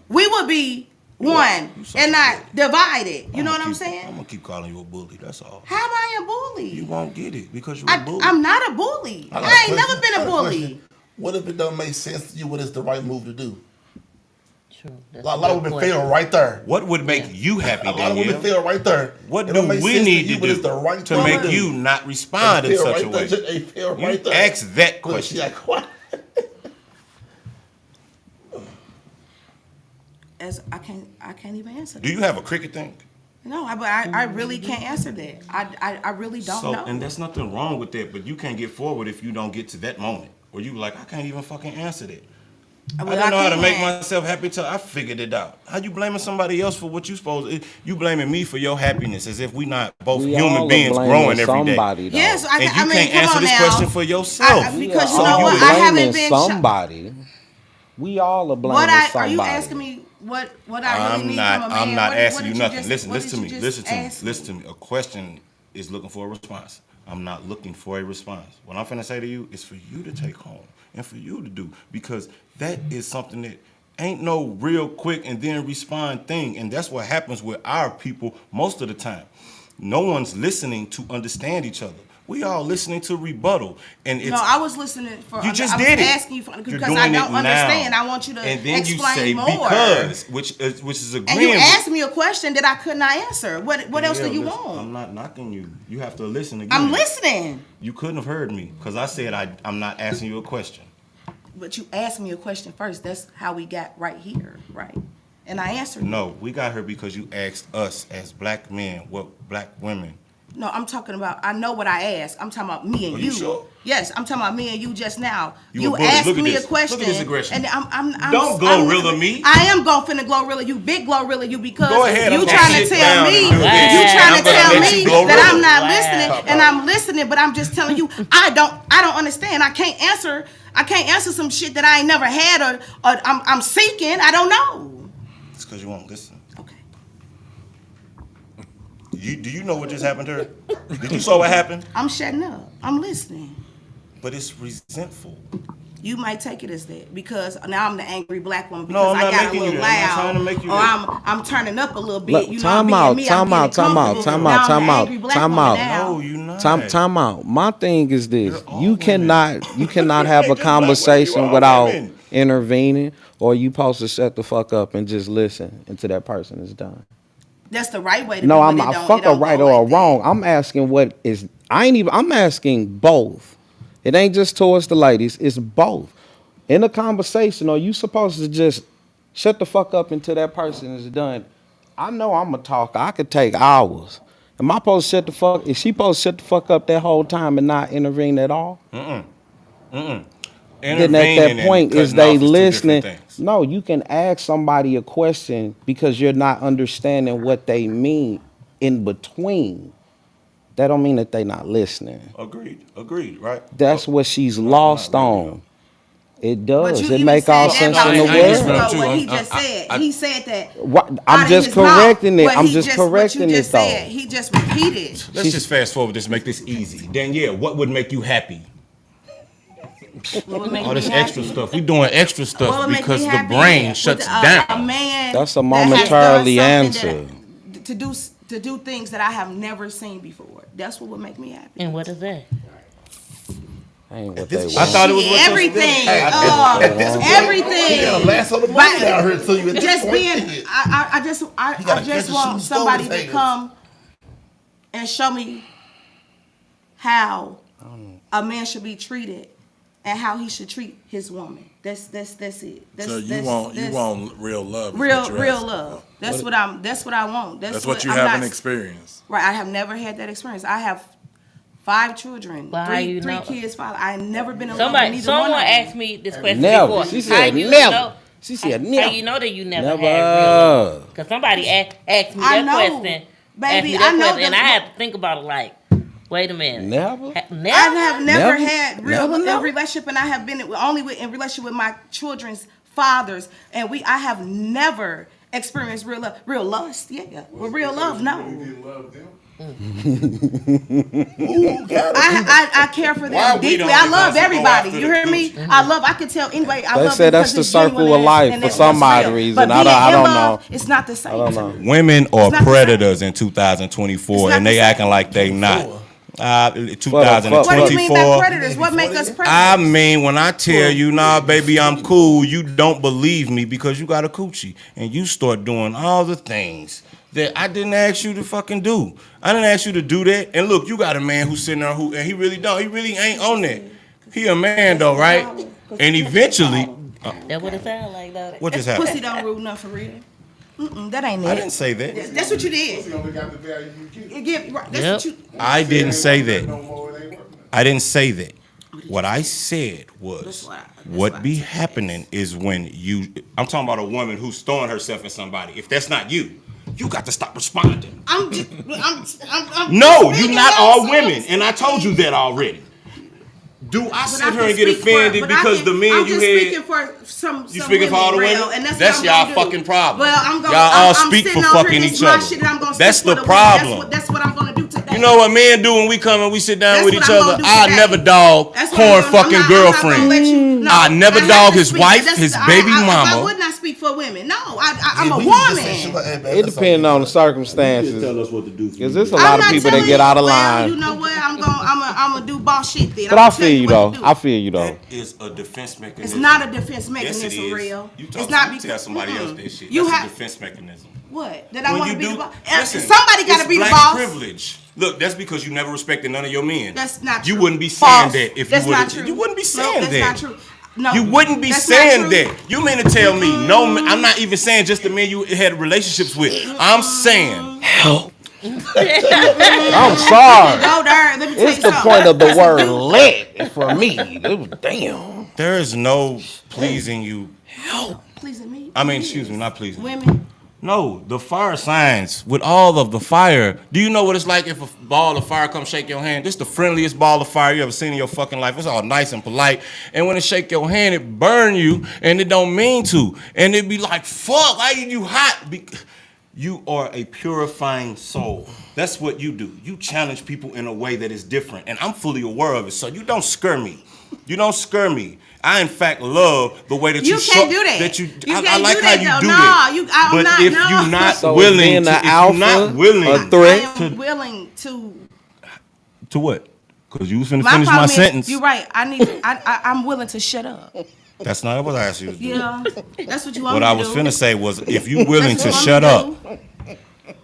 we would be one you such and a not bitch. divided. You know what I'm I'm saying? gonna keep calling you a bully. That's all. How am I a bully? You won't get it because you're a bully. I'm not a bully. got a I ain't question. never been I a got a bully. question. What if it don't make sense to you? What is the right move to do? True. A lot of women fail right there. What would make you happy, A lot of women Danielle? fail right there. What It do don't make we sense need to you, but do it's the right to thing make do. you not respond in They fail such a right way? there. They fail You right there. ask that Look, question. she like, what? As I can't even answer that. Do you have a cricket thing? No, but I really can't answer that. I really don't know. And there's nothing wrong with that, but you can't get forward if you don't get to that moment where you like, I can't even fucking answer that. I Well, didn't know how to make can't. myself happy till I figured it out. How you blaming somebody else for what you supposed? You blaming me for your happiness as if we not both We all human are beings blaming growing every day. somebody, though. Yes, And you I mean, can't come answer on this now. question for yourself. Because you We know all what, are I haven't blaming been somebody. We all are blaming What somebody. are you asking me? What I really need from a man? I'm not What asking did you nothing. just- Listen what to did me. you Listen just to me. ask Listen to me. A question is looking for a response. I'm not looking for a response. What I'm finna say to you is for you to take home and for you to do, because that is something that ain't no real quick and then respond thing. And that's what happens with our people most of the time. No one's listening to understand each other. We all listening to rebuttal, and it's No, I was listening for. you just I was did it. asking you for, You're because doing I it don't understand. now. I want you to and then explain you say more. because, which is agreeing. And you with- asked me a question that I could not answer. What else do you listen, want? I'm not knocking you. You have to listen again. I'm listening. You couldn't have heard me because I said I'm not asking you a question. But you asked me a question first. That's how we got right here, right? And I answered. No, we got her because you asked us as black men what black women. No, I'm talking about. I know what I asked. I'm talking about me and Are you. you sure? Yes, I'm talking about me and you just now. You You a bully. asked Look at me this. a question. Look at this aggression. And I'm Don't glorilla me. I am finna glorilla you, big glorilla you, because Go ahead, you I'm trying gonna to sit tell down me, and do this. you trying I'm to gonna tell let me you glorilla. that I'm not Wow. listening, and I'm listening, but I'm just telling you I don't understand. I can't answer some shit that I ain't never had or I'm seeking. I don't know. It's because you won't listen. Okay. Do you know what just happened to her? Did you saw what happened? I'm shutting up. I'm listening. But it's resentful. You might take it as that because now I'm the angry black woman No, because I'm I not got a making little you that. I'm not loud, trying to make you or that. I'm turning up a little bit. Look, You know, time I'm out, being me. time I'm out, time out, getting time comfortable. out, Now I'm time the out, angry black time woman out. now. No, you not. Time out. My thing is this: You're all you women. cannot have a Just like conversation you are without women. intervening, or you supposed to shut the fuck up and just listen until that person is done. That's the right way to No, do it. I'm It not don't- fuck it a don't right go or a like that. wrong. I'm asking what is. I'm asking both. It ain't just towards the ladies. It's both. In a conversation, are you supposed to just shut the fuck up until that person is done? I know I'm a talker. I could take hours. Am I supposed to shut the fuck? Is she supposed to shut the fuck up that whole time and not intervene at all? Then at Intervening that point, and is cutting they off two listening? different things. No, you can ask somebody a question because you're not understanding what they mean in between. That don't mean that they not listening. Agreed, right? That's Oh, what she's not lost really, on. though. It But does. you It even make said all that sense about in the 10 minutes world. ago, what he just said. He said that. What- out I'm of just his mouth, correcting it. what I'm he just what correcting you it, just though. said. He just repeated. Let's just fast forward this, make this easy. Danielle, what would make you happy? What would make All me this happy? extra stuff. We doing extra What stuff would make me because the happy brain with shuts a down. man That's a that has momentarily done something answer. to do things that I have never seen before. That's what would make me happy. And what is that? Ain't what This- they I want. thought it was what Everything. At this point, Everything. He got a last on the Right. money down here to you. At this Just point. being, I just You gotta catch just a want shooting somebody stone to with come and show me how a man should be treated and how he should treat his woman. That's it. So you want real love. is real what you're real asking love. for. That's what I want. That's what you I'm haven't not- experienced. Right, I have never had that experience. I have 5 children, Well, how you three know? kids, father. I ain't never been in love with neither Someone one of them. asked me this question Never. before. She How said you never. know- She said How never. you know that you never Never. had real love? Because somebody asked me I that know. question. Baby, asked me I that know question, and I that- had to think about it like, wait a minute. Never? Never? I have never Never? had real Never, never? relationship, and I have been in relationship with my children's fathers, and I have never experienced real love, real lust. Yeah, with real love, no. I care for Why them we deeply. don't I like love us to go everybody. after You the hear me? coochie? I can tell anybody. I They love said them that's because the it's circle genuine of life and for it's some odd real. reason. But I being don't in love, know. it's not the same. I don't to know. me. Women are It's not the predators in It's 2024, not and the they same. acting like they not. What do you mean by 2024. predators? What make us predators? I mean, when I tell you, nah, baby, I'm cool, you don't believe me because you got a coochie, and you start doing all the things that I didn't ask you to fucking do. I didn't ask you to do that. And look, you got a man who's sitting there and he really ain't on that. He a man though, right? And eventually, That's what it sounds like, though. what just Pussy happened? don't rule nothing for real. That ain't it. I didn't say that. That's what you did. That's what you. I didn't say that. I didn't say that. What I said was, what be happening is when I'm talking about a woman who's throwing herself at somebody. If that's not you, you got to stop responding. I'm No, speaking you're not out all some- women, and I told you that already. Do I But sit I here can and get speak for- offended but I because can- the men I'm you just speaking had? for some. You speaking for all the real, women? and that's That's what I'm y'all gonna do. fucking problem. Well, I'm gonna. Y'all all I'm speak sitting for over fucking here, this each is my other. shit, and I'm gonna That's speak for the women. problem. That's what I'm gonna do today. You know what men do when we come and we sit down That's with what each I'm other? gonna do I today. never dog That's what corn I'm gonna- fucking I'm not gonna girlfriend. let you- no, I never have dog to his speak. wife, That's- his baby I mama. would not speak speak for women. No, I'm a woman. It depends on the circumstances. Tell us what to do. Cause there's a lot of people that get out of line. You know what? I'm gonna do boss shit then. But I feel you though. I feel you though. That is a defense mechanism. It's not a defense mechanism, Yes, it is. real. You It's not because tell somebody else that shit. You That's have a defense mechanism. what? That I want to be the boss. Listen, Somebody got to it's be the black boss. privilege. Look, that's because you never respected none of your men. That's not You true. wouldn't be False. saying that if That's you not would. true. You wouldn't be No, saying that's that. not true. No, You wouldn't be that's saying not true. that. You mean to tell me no? I'm not even saying just the men you had relationships with. I'm saying help. I'm sorry. Go there. Let me tell It's you the something. point of the word "let" for me. Damn. There is no pleasing you. Pleasing me. I mean, excuse me, not pleasing. Women. No, the fire signs with all of the fire. Do you know what it's like if a ball of fire come shake your hand? This is the friendliest ball of fire you ever seen in your fucking life. It's all nice and polite. And when it shake your hand, it burn you, and it don't mean to. And it be like, fuck, why you hot? You are a purifying soul. That's what you do. You challenge people in a way that is different. And I'm fully aware of it. So you don't scare me. You don't scare me. I in fact love the way that you can't do that. I like do how that, you though. do No, it. I'm but not, if no. you're not So willing being to, the if you're alpha, not willing a threat I am willing to. to what? Because you was finna My finish my problem is, sentence. you're right. I'm willing to shut up. That's not what I asked you to do. Yeah, that's what you want What me I to was do. finna say was, if you willing That's to what shut I'm up, gonna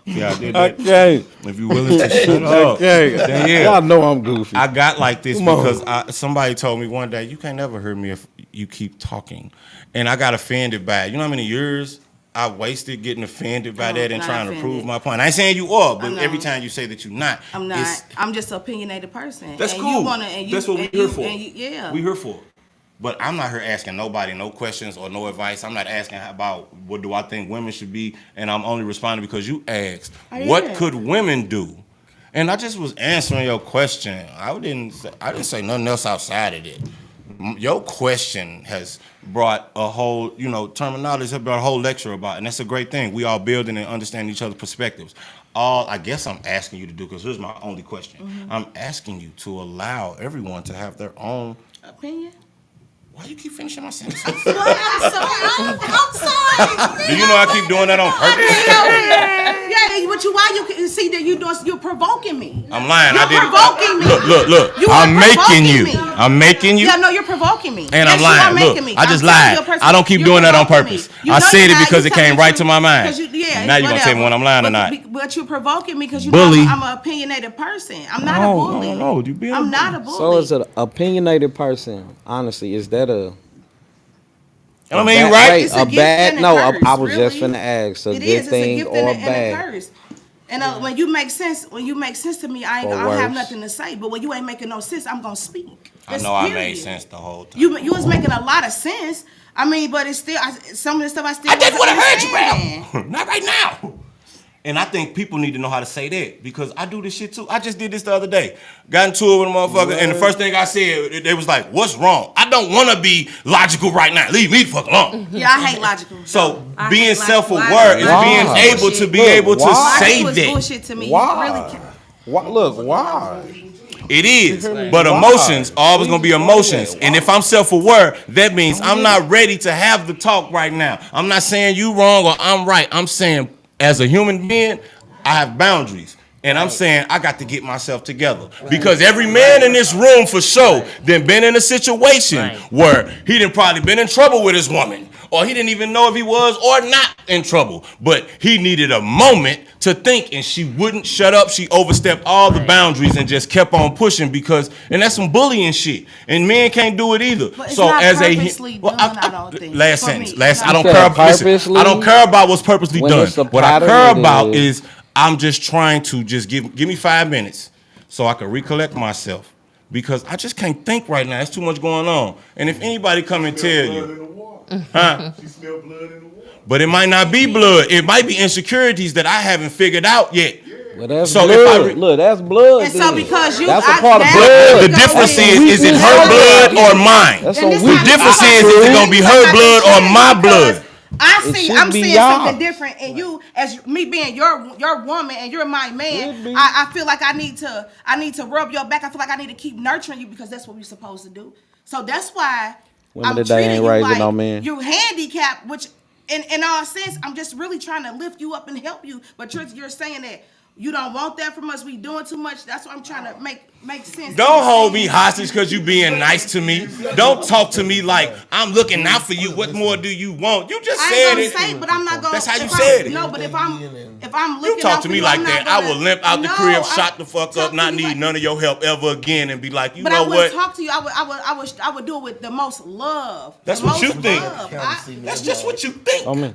yeah, I did that. Okay. If you willing to shut up, Okay. then yeah. Y'all know I'm goofy. I got like this Come on. because somebody told me one day, you can't never hear me if you keep talking. And I got offended by it. You know how many years I wasted getting offended by Oh, that and not trying to offended. prove my point? I ain't saying you are, I but know. every time you say that you're not. I'm not. I'm just an opinionated person. That's and cool. You wanna, and you, That's what and we're here you- for. and you- yeah. We here for. But I'm not here asking nobody no questions or no advice. I'm not asking about what do I think women should be, and I'm only responding because you asked, what yeah. could women do? And I just was answering your question. I didn't say nothing else outside of it. Your question has brought a whole, terminology, has brought a whole lecture about, and that's a great thing. We all building and understanding each other's perspectives. All I guess I'm asking you to do, because here's my only question. Mm-hmm. I'm asking you to allow everyone to have their own. Opinion. Why do you keep finishing my sentences? I'm sorry. I'm sorry. Do you know I keep doing that on purpose? Yeah, but why you see that you're provoking me? I'm lying. You're I did provoking me. Look. You are I'm making provoking you. me. I'm making you. Yeah, no, you're provoking me. And Yes, I'm you are lying. making Look, me. I just I'm telling you lied. a person- I don't keep you're doing that on provoking me. purpose. You I know said you're it not. because You it came telling right the to my truth. mind. 'Cause yeah, Now you're gonna tell me when I'm lying or not. But you're provoking me because you Bully. know I'm an opinionated person. I'm not a bully. No, you being I'm not a bully. So as an opinionated person, honestly, is that a I mean, you right. It's a a gift bad? and a No, curse, I was just really. finna ask. A It good is. It's a thing gift or and a bad? curse. And when you make sense to me, I Or don't have worse. nothing to say. But when you ain't making no sense, I'm gonna speak. I That's know I period. made sense the whole time. You was making a lot of sense. I mean, but it's still some of the stuff I still. I just wasn't would have heard you, understanding. Ralph. Not right now. And I think people need to know how to say that because I do this shit too. I just did this the other day. Got into it with a motherfucker, and the first thing I said, they was like, "What's wrong?" I don't want to be logical right now. Leave me the fuck alone. Yeah, I hate logical. So I being hate self-aware is Why? being able to be Look, able to why? say Logical is that. bullshit to me. Why? Really can't. Why? Look, why? It is, but Why? emotions are always gonna be Please emotions. explain that. And if I'm self-aware, that means I'm not ready to have the talk right now. I'm not saying you wrong or I'm right. I'm saying as a human being, I have boundaries. And I'm saying I got to get myself together. Because every man in this room for sure then been in a situation where he done probably been in trouble with his woman. Or he didn't even know if he was or not in trouble. But he needed a moment to think and she wouldn't shut up. She overstepped all the boundaries and just kept on pushing because, and that's some bullying shit. And men can't do it either. But it's So not as purposely done, I don't think. last For sentence, me, last, it's I don't not care. Listen, purposely. I don't care about what's purposely When done. it's a What I pattern, care it about is. is I'm just trying to just give me 5 minutes so I can recollect myself because I just can't think right now. There's too much going on. And if anybody come and tell you, huh? She smelled blood in the water. But it might not be blood. It might be insecurities that I haven't figured out yet. Well, that's So if blood. I Look, that's blood. And so then. because you, that's a I- part of now- blood. The difference is it her blood or mine? That's And on this weak. how- The difference I'm is not it saying gonna be her something blood or changed my because blood? It should I'm be seeing y'all. something different in you as me being your woman and you're my Should man. be. I feel like I need to rub your back. I feel like I need to keep nurturing you because that's what we're supposed to do. So that's why Women I'm today treating ain't you raising like no man. you handicapped, which in all sense, I'm just really trying to lift you up and help you. But you're saying that you don't want that from us. We doing too much. That's what I'm trying to make sense. Don't hold me hostage because you being nice to me. Don't talk to me like I'm looking out for you. What more do you want? You just I said ain't it. gonna say, but I'm not gonna. That's how you said it. No, but if I'm looking You talk out to for me you, like I'm not that, I gonna- will limp out the No, crib, I shot the fuck talk up, to not you need like- none of your help ever again, and be like, you But know I would what? talk to you. I would do it with the most love. That's The what you most think. love. That's just what you think. I mean,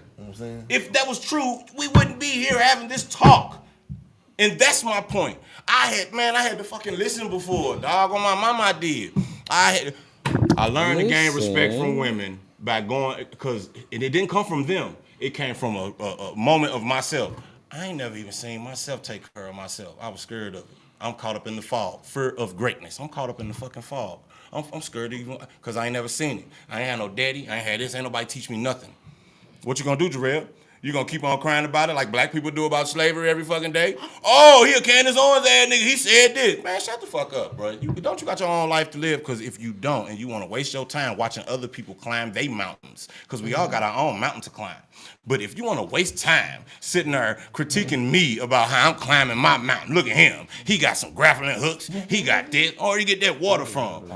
If that was true, we wouldn't be here having this talk. And that's my point. I had to fucking listen before. Dog, on my mama I did. I learned to gain respect from women by going, because it didn't come from them. It came from a moment of myself. I ain't never even seen myself take care of myself. I was scared of it. I'm caught up in the fog. Fear of greatness. I'm caught up in the fucking fog. I'm scared even, because I ain't never seen it. I ain't had no daddy. I ain't had this. Ain't nobody teach me nothing. What you gonna do, Jarrell? You gonna keep on crying about it like black people do about slavery every fucking day? Oh, he a Candace Owens ass nigga. He said this. Man, shut the fuck up, bro. Don't you got your own life to live? Because if you don't and you want to waste your time watching other people climb they mountains, because we all got our own mountain to climb. But if you want to waste time sitting there critiquing me about how I'm climbing my mountain, look at him. He got some grappling hooks. He got this. Or you get that water from.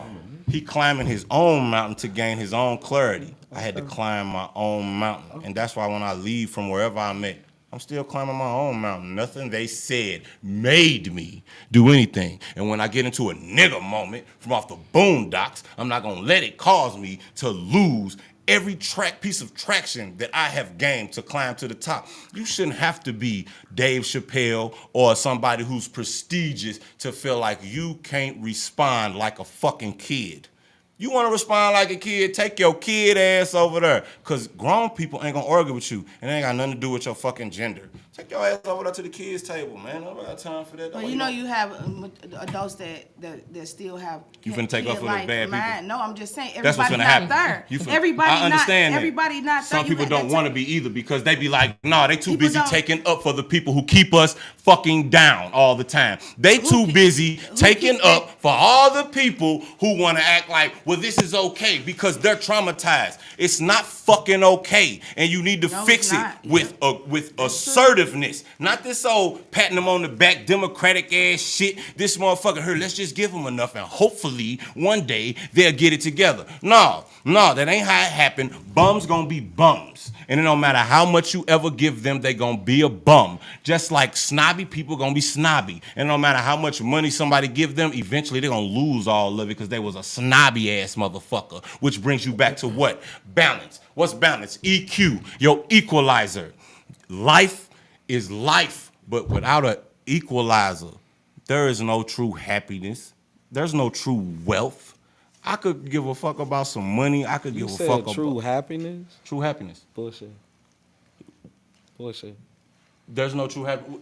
He climbing his own mountain to gain his own clarity. I had to climb my own mountain. And that's why when I leave from wherever I'm at, I'm still climbing my own mountain. Nothing they said made me do anything. And when I get into a nigga moment from off the boondocks, I'm not gonna let it cause me to lose every piece of traction that I have gained to climb to the top. You shouldn't have to be Dave Chappelle or somebody who's prestigious to feel like you can't respond like a fucking kid. You want to respond like a kid, take your kid ass over there. Because grown people ain't going to argue with you. And it ain't got nothing to do with your fucking gender. Take your ass over there to the kids' table, man. I don't got time for that. But you know you have adults that still have. You finna take up for those bad people? No, I'm just saying That's what's everybody's gonna not happen. there. You Everybody I understand not. that. Everybody not there. Some people don't want to be either because they be like, nah, they too People busy don't- taking up for the people who keep us fucking down all the time. They too busy taking up for all the people who want to act like, well, this is okay because they're traumatized. It's not fucking okay, and you need to fix it with assertiveness, not this old patting them on the back democratic ass shit. This motherfucker, here, let's just give them enough, and hopefully one day they'll get it together. No, that ain't how it happened. Bums gonna be bums, and it don't matter how much you ever give them, they gonna be a bum. Just like snobby people gonna be snobby, and no matter how much money somebody give them, eventually they're gonna lose all of it because they was a snobby ass motherfucker. Which brings you back to what? Balance. What's balance? EQ, your equalizer. Life is life, but without an equalizer, there is no true happiness. There's no true wealth. I could give a fuck about some money. I could give a fuck about true happiness. true happiness. Bullshit. There's no true happiness.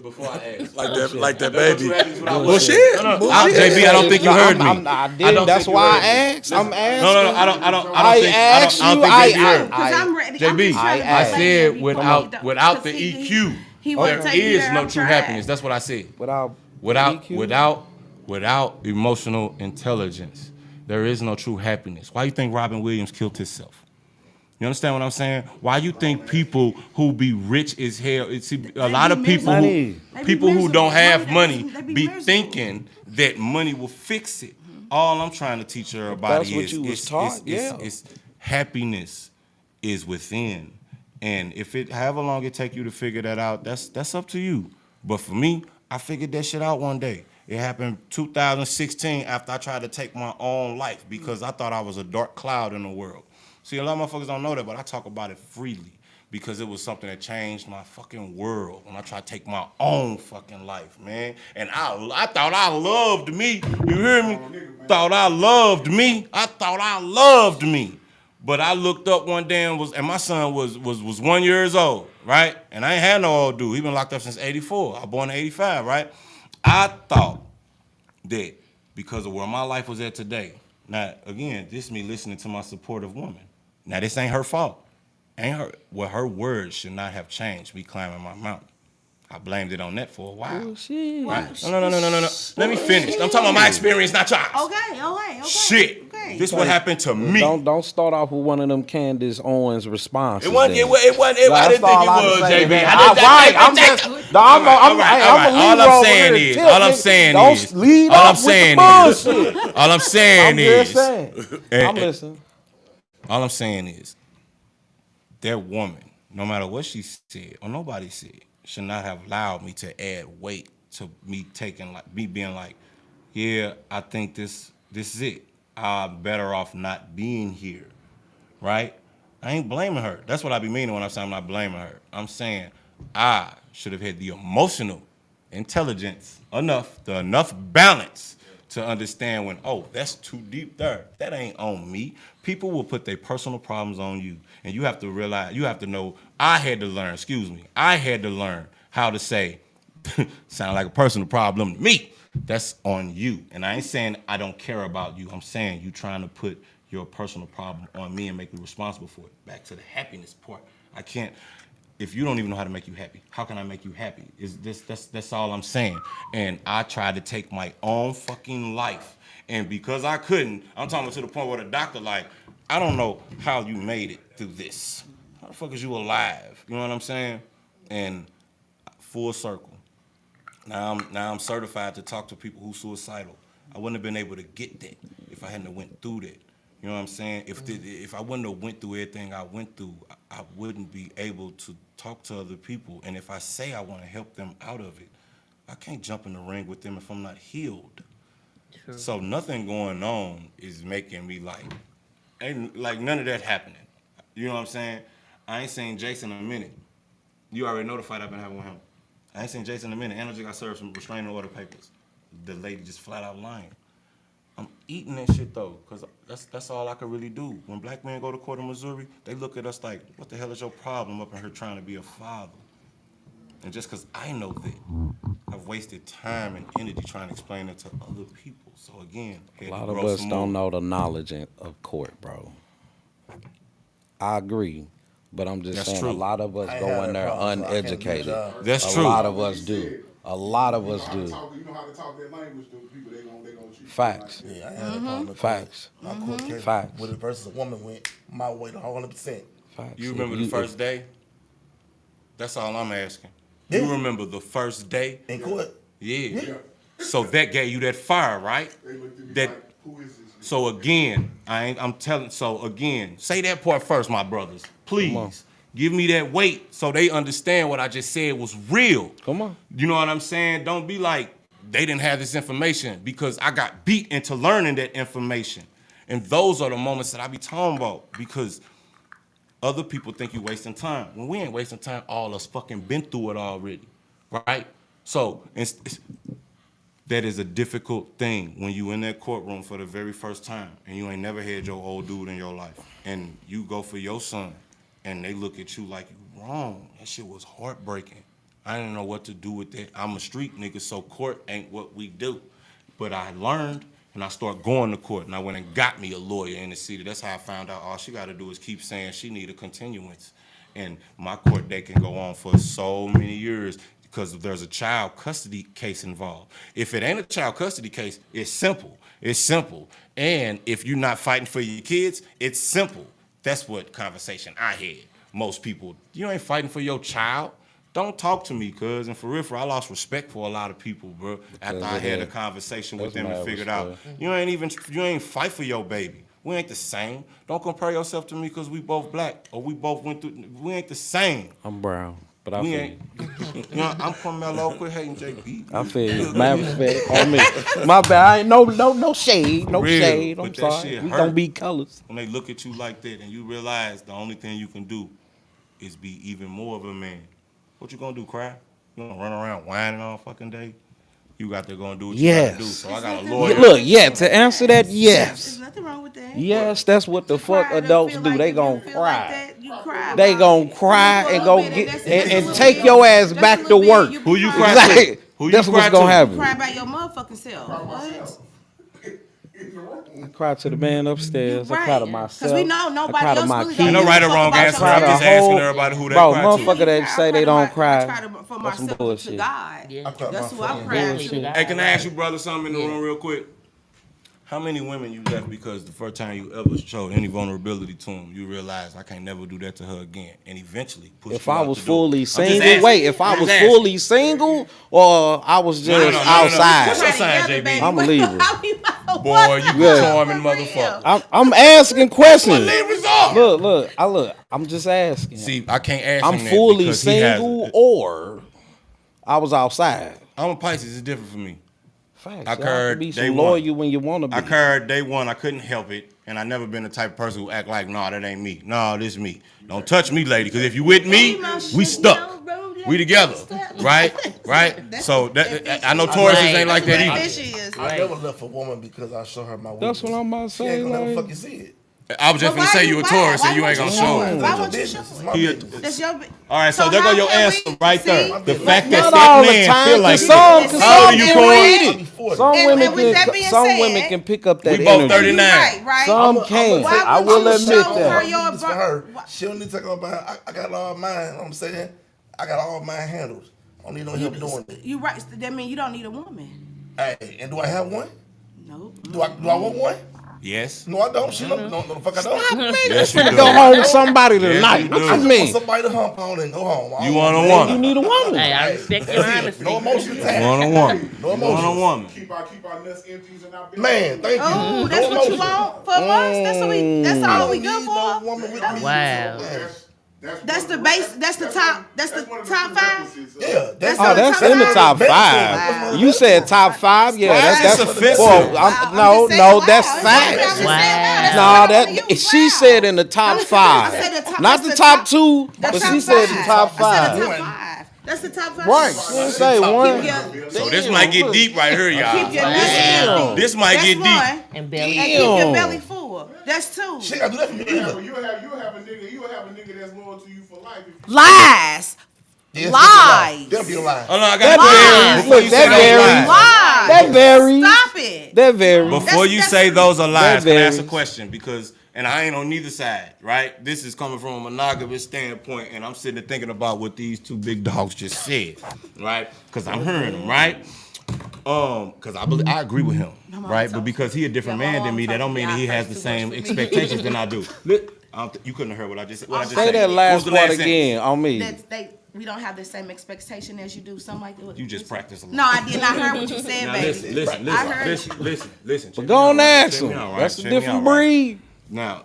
Before I ask, like that there's baby. no true happiness without Bullshit. No. JB, I don't think you heard me. I didn't. That's why I asked. I'm asking. No, I don't think JB heard. Because I'm ready. JB, I said without the he EQ, won't there take is care no of true pride. happiness. That's what I said. Without EQ? Without emotional intelligence, there is no true happiness. Why you think Robin Williams killed himself? You understand what I'm saying? Why you think people who be rich as hell? A lot of people who don't have money be thinking that money will fix it. All I'm trying to teach everybody is happiness is within. And if it however long it take you to figure that out, that's up to you. But for me, I figured that shit out one day. It happened 2016 after I tried to take my own life because I thought I was a dark cloud in the world. See, a lot of motherfuckers don't know that, but I talk about it freely because it was something that changed my fucking world when I tried to take my own fucking life, man. And I thought I loved me. You hear me? Thought I loved me. I thought I loved me. But I looked up one day and my son was 1 year old, right? And I ain't had no old dude. He been locked up since 84. I was born in 85, right? I thought that because of where my life was at today. Now, again, this is me listening to my supportive woman. Now, this ain't her fault. Her words should not have changed me climbing my mountain. I blamed it on that for a while. Bullshit. Right? No. Let me finish. I'm talking about my experience, not yours. Okay. Shit. Okay. okay. This what happened to me. Don't start off with one of them Candace Owens responses. It wasn't. then. It wasn't. I That's didn't think all it I was, can say. JB. Right, I'm just. I'm All right. a leader All I'm over saying here. is. Tip, All I'm nigga. saying Don't is. lead All up I'm with saying the is. bullshit. All I'm saying I'm is. just saying. I'm listening. All I'm saying is. That woman, no matter what she said or nobody said, should not have allowed me to add weight to me being like, yeah, I think this is it. I'm better off not being here, right? I ain't blaming her. That's what I be meaning when I'm saying I'm not blaming her. I'm saying I should have had the emotional intelligence enough balance to understand when, oh, that's too deep there. That ain't on me. People will put their personal problems on you. And you have to realize, you have to know, I had to learn how to say, sound like a personal problem to me. That's on you. And I ain't saying I don't care about you. I'm saying you trying to put your personal problem on me and make me responsible for it. Back to the happiness part. I can't, if you don't even know how to make you happy, how can I make you happy? That's all I'm saying. And I tried to take my own fucking life. And because I couldn't, I'm talking to the point where the doctor like, I don't know how you made it through this. How the fuck is you alive? You know what I'm saying? And full circle. Now I'm certified to talk to people who suicidal. I wouldn't have been able to get that if I hadn't have went through that. You know what I'm saying? If I wouldn't have went through everything I went through, I wouldn't be able to talk to other people. And if I say I want to help them out of it, I can't jump in the ring with them if I'm not healed. True. So nothing going on is making me ain't like none of that happening. You know what I'm saying? I ain't seen Jason in a minute. You already know the fight I've been having with him. I ain't seen Jason in a minute. And I just got served some restraining order papers. The lady just flat out lying. I'm eating that shit though, because that's all I can really do. When black men go to court in Missouri, they look at us like, what the hell is your problem up in here trying to be a father? And just because I know that, I've wasted time and energy trying to explain it to other people. So again, A lot of us don't know the knowledge of court, bro. I agree. But I'm just saying, true. a lot of us go in there uneducated. That's a true. A lot of us do. A lot of us do. You know how to talk that language to people, they gonna treat you. Facts. Yeah, I had a problem with Facts. my court case Facts. with it versus a woman went my way 100%. Facts. You remember the first day? That's all I'm asking. Yeah. You remember the first day? In court? Yeah. So that gave you that fire, right? They looked at me That. like, who is this? So again, So again, say that part first, my brothers. Please. Give me that weight so they understand what I just said was real. Come on. You know what I'm saying? Don't be like, they didn't have this information, because I got beat into learning that information. And those are the moments that I be talking about, because other people think you wasting time. When we ain't wasting time, all us fucking been through it already, right? So that is a difficult thing when you in that courtroom for the very first time and you ain't never had your old dude in your life, and you go for your son and they look at you like you wrong. That shit was heartbreaking. I didn't know what to do with that. I'm a street nigga, so court ain't what we do. But I learned, and I started going to court, and I went and got me a lawyer in the city. That's how I found out all she got to do is keep saying she need a continuance. And my court date can go on for so many years because there's a child custody case involved. If it ain't a child custody case, it's simple. It's simple. And if you're not fighting for your kids, it's simple. That's what conversation I had. Most people, you ain't fighting for your child. Don't talk to me, cuz. And for real, I lost respect for a lot of people, bro, after I had a conversation with them and figured out, you ain't fight for your baby. We ain't the same. Don't compare yourself to me because we both black or we both went through, we ain't the same. I'm brown, but I We feel ain't, you know, I'm Carmelo, quit hating JB. I feel you. My respect on me. My bad. I ain't no shade. No Real, shade. I'm but that sorry. shit We hurt. don't be colors. When they look at you like that and you realize the only thing you can do is be even more of a man. What you gonna do, cry? You gonna run around whining all fucking day? You got to go and do what you gotta do. So I got a lawyer. Look, yeah, to answer that, There's yes. nothing wrong with that. Yes, that's what the fuck Cry, adults feel do. like They if gonna you feel like cry. that, you cry They about gonna it. cry For a and go little bit, get that's and a little take bit. your ass Just a back to little bit, work. you be Who you crying. cry Exactly. to? Who you That's cry what's gonna to? happen. Cry about your motherfucking self. What? I cry to the man upstairs. I cry to myself. Because we know I nobody cry to else my really kids. don't Ain't no give a right or fuck wrong about answer. your I I'm cry just to asking whole- everybody who they Bro, cry motherfucker to. that say they don't cry. I cry for That's myself some to bullshit. God. Yeah. I cry That's my who I'm fucking crying Exactly. to. Hey, can I ask you, brother, something in the room real quick? How many women you left because the first time you ever showed any vulnerability to them, you realized I can't never do that to her again, and eventually pushed If you I out was the door? fully I'm just single, asking. wait, if I I'm was just asking. fully single or I was just No. What's outside. your sign, JB? I'm a Libra. Boy, you Yeah. charming motherfucker. I'm asking questions. Libras are. Look. I'm just asking. See, I can't ask I'm him that fully because he has. single or I was outside. I'm a Pisces. It's different for me. Facts. I Y'all can heard be day some one. loyal when you want to be. I heard day one. I couldn't help it, and I never been the type of person who act like, nah, that ain't me. Nah, this me. Don't touch me, lady, because if you with me, we stuck. We together, right? So that, I know Tauruses ain't like that either. I never left a woman because I show her my weakness. That's what I'm about to She say. ain't gonna never Like, fucking see it. I was just gonna say you a Taurus and you ain't gonna show it. Why won't you show It's it? my He- business. That's your. All right, so there how go your can answer we- right there. see? The fact that not that all the man time, feel like 'cause that. some How old are you, can Corey? read I'll be it. 40. Some And women with that can. being Some said, women can pick up that We both energy. 39. Right. Some I'ma can. Why I would will you admit show that. her your For her, she don't need to talk about. I got all mine. You know what I'm saying, I got all mine handled. I don't need no help doing it. You right. That means you don't need a woman. Hey, and do I have one? Nope. Do I want one? Yes. No, I don't. She don't. No, the fuck I don't. Yes, you do. Go home with somebody Yes, tonight. you What do. you I just mean? want somebody to hump on and go home. You want a You woman. need a woman. Hey, I respect your That's it. honesty. No emotion You attached. want a woman. No You want a emotions. woman. Keep our nuts empties and our belly. Man, thank you. Oh, that's no what you emotion. want from us. That's what we. That's I all don't we need good no for. woman with me. Wow. That's the base. That's the top. That's the top five. Yeah, That's Oh, that's in the top five. You said top five? Yeah, Why is that's this offensive? Well, I'm no, just saying, no, wow. that's It's facts. okay. I'm just saying, Wow. wow. No, That's what that I'm she wow. said in the top I five, said the top- not that's the the top top- two, The but top she said the five. top I said the five. top five. That's the top five. Right? She didn't say one. Yeah. So this might get deep right here, y'all. Keep your nuts This might That's get one. deep. And belly. And keep your Damn. belly full. That's two. She ain't gotta do that for me either. You'll have a nigga that's loyal to you for life. If you Lies. Yes, Lies. That'll be a lie. Hold on, I That got varies. before you Look, say that those varies. lies. Lies. That varies. Stop it. That varies. Before you That's- say those are lies, That can I ask a varies. question? Because, and I ain't on neither side, right? This is coming from a monogamous standpoint, and I'm sitting there thinking about what these two big dogs just said, right? Because I'm hearing them, right? Because I agree with him, right? But because he a different man than me, that don't mean that he has the same expectations than I do. You couldn't have heard what I just said. What I just Say said. that What was last the part sentence? again on me. We don't have the same expectation as you do. Something like that. You just practice a lot. No, I did not hear what you said, Now baby. listen. But go on and ask Check him. me out, right? That's a Check me different out, right? breed. Now,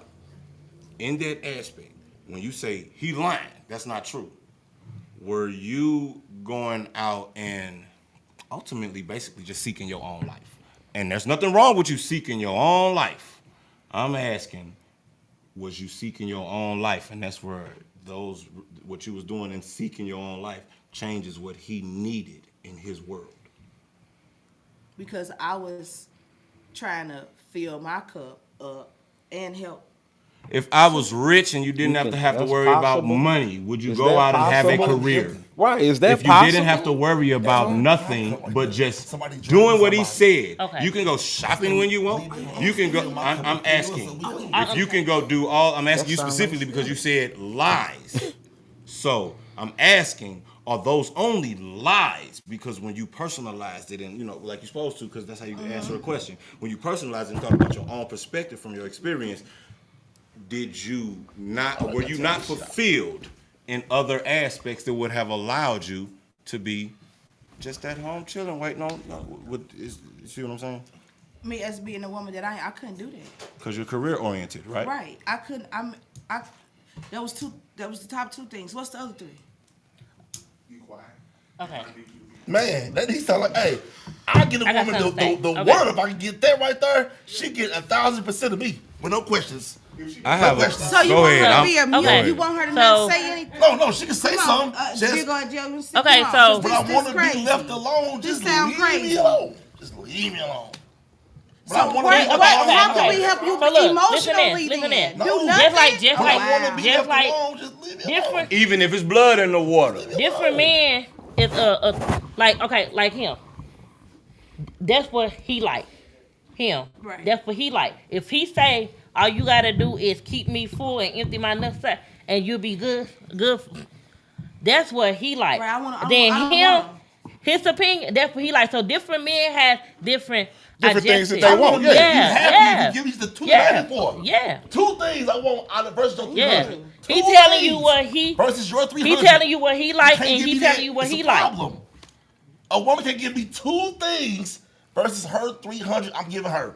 in that aspect, when you say he lying, that's not true. Were you going out and ultimately basically just seeking your own life? And there's nothing wrong with you seeking your own life. I'm asking, was you seeking your own life? And that's where what you was doing in seeking your own life changes what he needed in his world. Because I was trying to fill my cup up and help. If I was rich and you didn't You have think to have to that's worry about possible? money, would you Is go that out and have a possible? career? Right? Is that If you possible? didn't have to worry about nothing but just Somebody drove doing what he somebody. said, Okay. you can go shopping when you want. You can go. I'm asking if you can go do all. I'm asking you That sounds specifically because you said lies. So I'm asking, are those only lies? Because when you personalized it, and like you're supposed to, because that's how you answer a question. When you personalize it and talk about your own perspective from your experience, did you not, or were you not fulfilled in other aspects that would have allowed you to be just at home chilling, waiting on? You see what I'm saying? Me as being a woman that I couldn't do that. Because you're career oriented, right? Right. I couldn't. That was two. That was the top two things. What's the other three? be quiet. Okay. Man, that he sound like, hey, I get a I got woman something to say. the Okay. word. If I can get that right there, she get 1,000% of me with no questions. I have a. So you Go want ahead. her to be a mute? Okay. You want her to So- not say anything? No, she can say Come on, something. Just, you're going to jail. Okay, Come so- on, but I this want to crazy. be left alone. This Just sound leave crazy. me alone. Just leave me alone. But So I want to what, be left what, alone. how can okay. we help you So look, emotionally listen then? in. No. Do Just nothing? just When I like- want to be just left like- alone, just leave me alone. Different Even if it's blood in the water. different men is like him. That's what he like. Him. Right. That's what he like. If he say all you gotta do is keep me full and empty my nutsack and you'll be good. That's what he like. Right, I Then don't him, want His opinion. That's what he likes. So different men have different things that agendas. they want. You Yeah, happy? You give me the two yeah, for. yeah. 2 things I want out of versus your 300. Yeah. Two He telling things you what he versus your 300. He telling you what he like, can't and give he me telling that. you what It's he a like. problem. A woman can give me 2 things versus her 300. I'm giving her.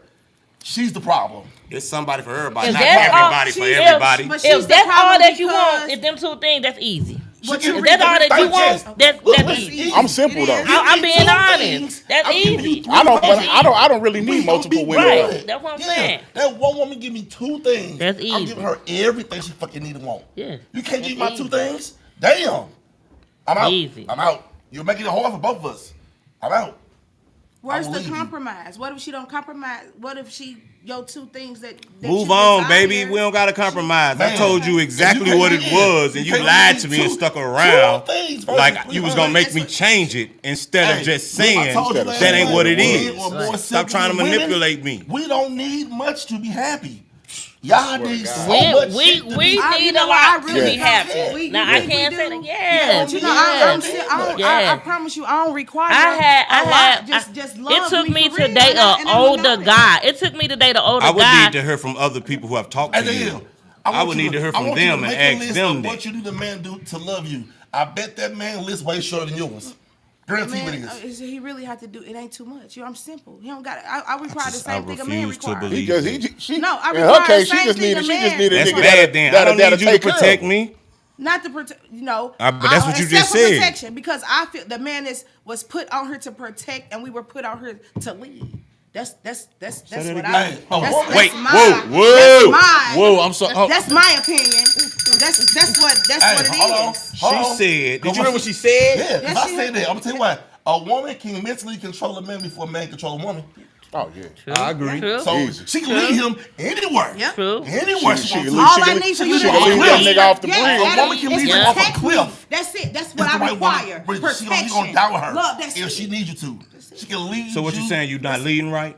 She's the problem. It's somebody for everybody, If not that's all- everybody for she's- everybody. but she's If the that's all problem that you want, because- if them 2 things, that's easy. What She you If that's all that you digest. want, that's It's easy. I'm simple, It though. is. I'm being 2 honest. things, That's I'm giving you easy. 300. I don't really need multiple women. Right. though. That's what I'm Yeah, saying. that one woman give me 2 things. That's I'm easy. giving her everything she fucking need and want. Yeah, You can't that's give me my easy. 2 things? Damn. I'm out. Easy. I'm out. You're making it hard for both of us. I'm out. Where's will the leave you. compromise? What if she don't compromise? What if she your 2 things that Move you on, desire, baby. We don't gotta compromise. I Man, told you exactly you what it can't- was, and you can't lied give to me me and two- stuck 2 around things versus like you was 300. gonna make That's me what- change it instead of Hey, just I saying told you that that last ain't night, what it men is. or more Stop trying to simple women, manipulate me. We don't need much to be happy. Y'all need so We much we shit to we be I- need you know a what, I lot to really be don't. happy. We- Now we- I we can't do. say that. But Yes, you know, yes. I Yes. promise you, I don't require I had a lot. I Just it love took me for to real, date and I an know older that. guy. It took me to date an older I would guy. need to hear from other people who have talked And to then, you. want I would you need to hear from want you them and make a ask list them of that. what you need a man do to love you. I bet that man list way shorter than yours. Guarantee what it Man, is. he really have to do. It ain't too much. I'm simple. He don't got it. I require the same thing a man refuse to requires. believe Because she, No, I in her require case, the she same just thing needed a man- a That's nigga bad then. I don't need you to take care of protect her. me. Not to protect, But that's what you except just for said. protection, because I feel the man was put on here to protect, and we were put on here to lead. That's that what again. I. Hey, oh, That's wait, my, whoa. That's Whoa, I'm sorry. That's my opinion. That's what it Hold is. on. She said, did you Go hear what she said? Yeah, because Yes, I she said has. that. I'm gonna tell you why. A woman can mentally control a man before a man control a woman. Oh, yeah. True. I agree. True. So Easy. she can lead him anywhere. Yep. True. Anywhere She she, can wants lead- to. All she I can- need for she you to can do lead that nigga off the Yeah, bridge. Adam, A woman can is lead him off a protect me. cliff. That's it. That's That's what the I right require. woman. But she Protection. gonna die with her Love, that's if it. she needs you to. She can lead So what you saying? You not leading right?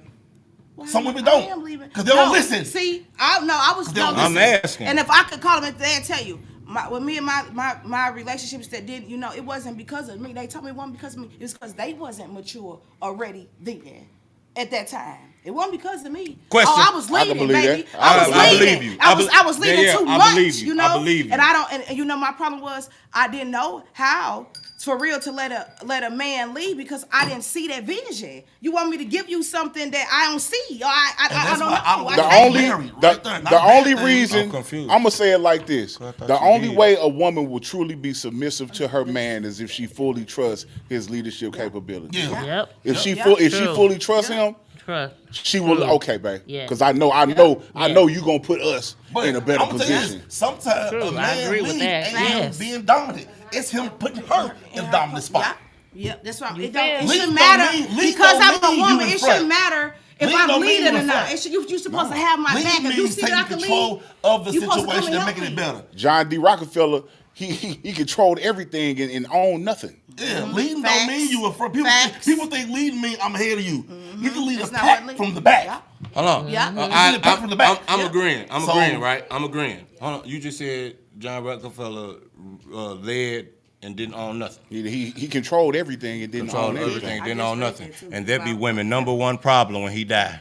Some women I don't, am leaving. 'cause they don't listen. See, I was. They don't no, listen. listen. I'm asking. And if I could call them and they'd tell you, with me and my relationships that did, it wasn't because of me. They told me it wasn't because of me. It was because they wasn't mature already then. At that time, it wasn't because of me. Question. Oh, I was I can leading, believe baby. that. I was I leading. believe you. I was leading Yeah, too I much. believe you. I believe you. And I don't. And my problem was I didn't know how for real to let a man lead because I didn't see that vision. You want me to give you something that I don't see or I that's don't why I know. would- I The can't. only, married right there, not the bad only thing. reason I'm confused. I'm gonna say it like this: I thought the you only did. way a woman will truly be submissive to her man is if she fully trusts his leadership capability. Yeah. Yep. If she Yeah. if she True. fully trusts him, Trust. she will. True. Okay, babe. Yeah. Because I know you gonna put us But in a better I'm gonna tell you position. this, sometimes True, a I man agree with lead that. ain't Yes. him being dominant. It's him putting her in dominant spot. Yep, that's right. You It, don't, it feel? Lead shouldn't don't matter mean- lead because don't I'm a mean you woman. in It front. shouldn't matter if Lead I'm don't mean leading you or in not. front. You're supposed to have my Lead back. If you means see that I taking can control lead, of the you supposed to come situation and help making it me. better. John D. Rockefeller, he controlled everything and owned nothing. Yeah, leading Facts. don't mean you in front. Facts. People think leading mean I'm ahead of you. You can lead That's a not pack what lead- from the back. Yeah. Hold on. Yeah. Lead a pack from the back. I'm Yeah. agreeing. I'm So- agreeing, right? I'm agreeing. Hold on. You just said John Rockefeller led and didn't own nothing. He controlled everything and didn't Controlled own everything, everything. didn't I own just read nothing. that too. And that be Wow. women number one problem when he died.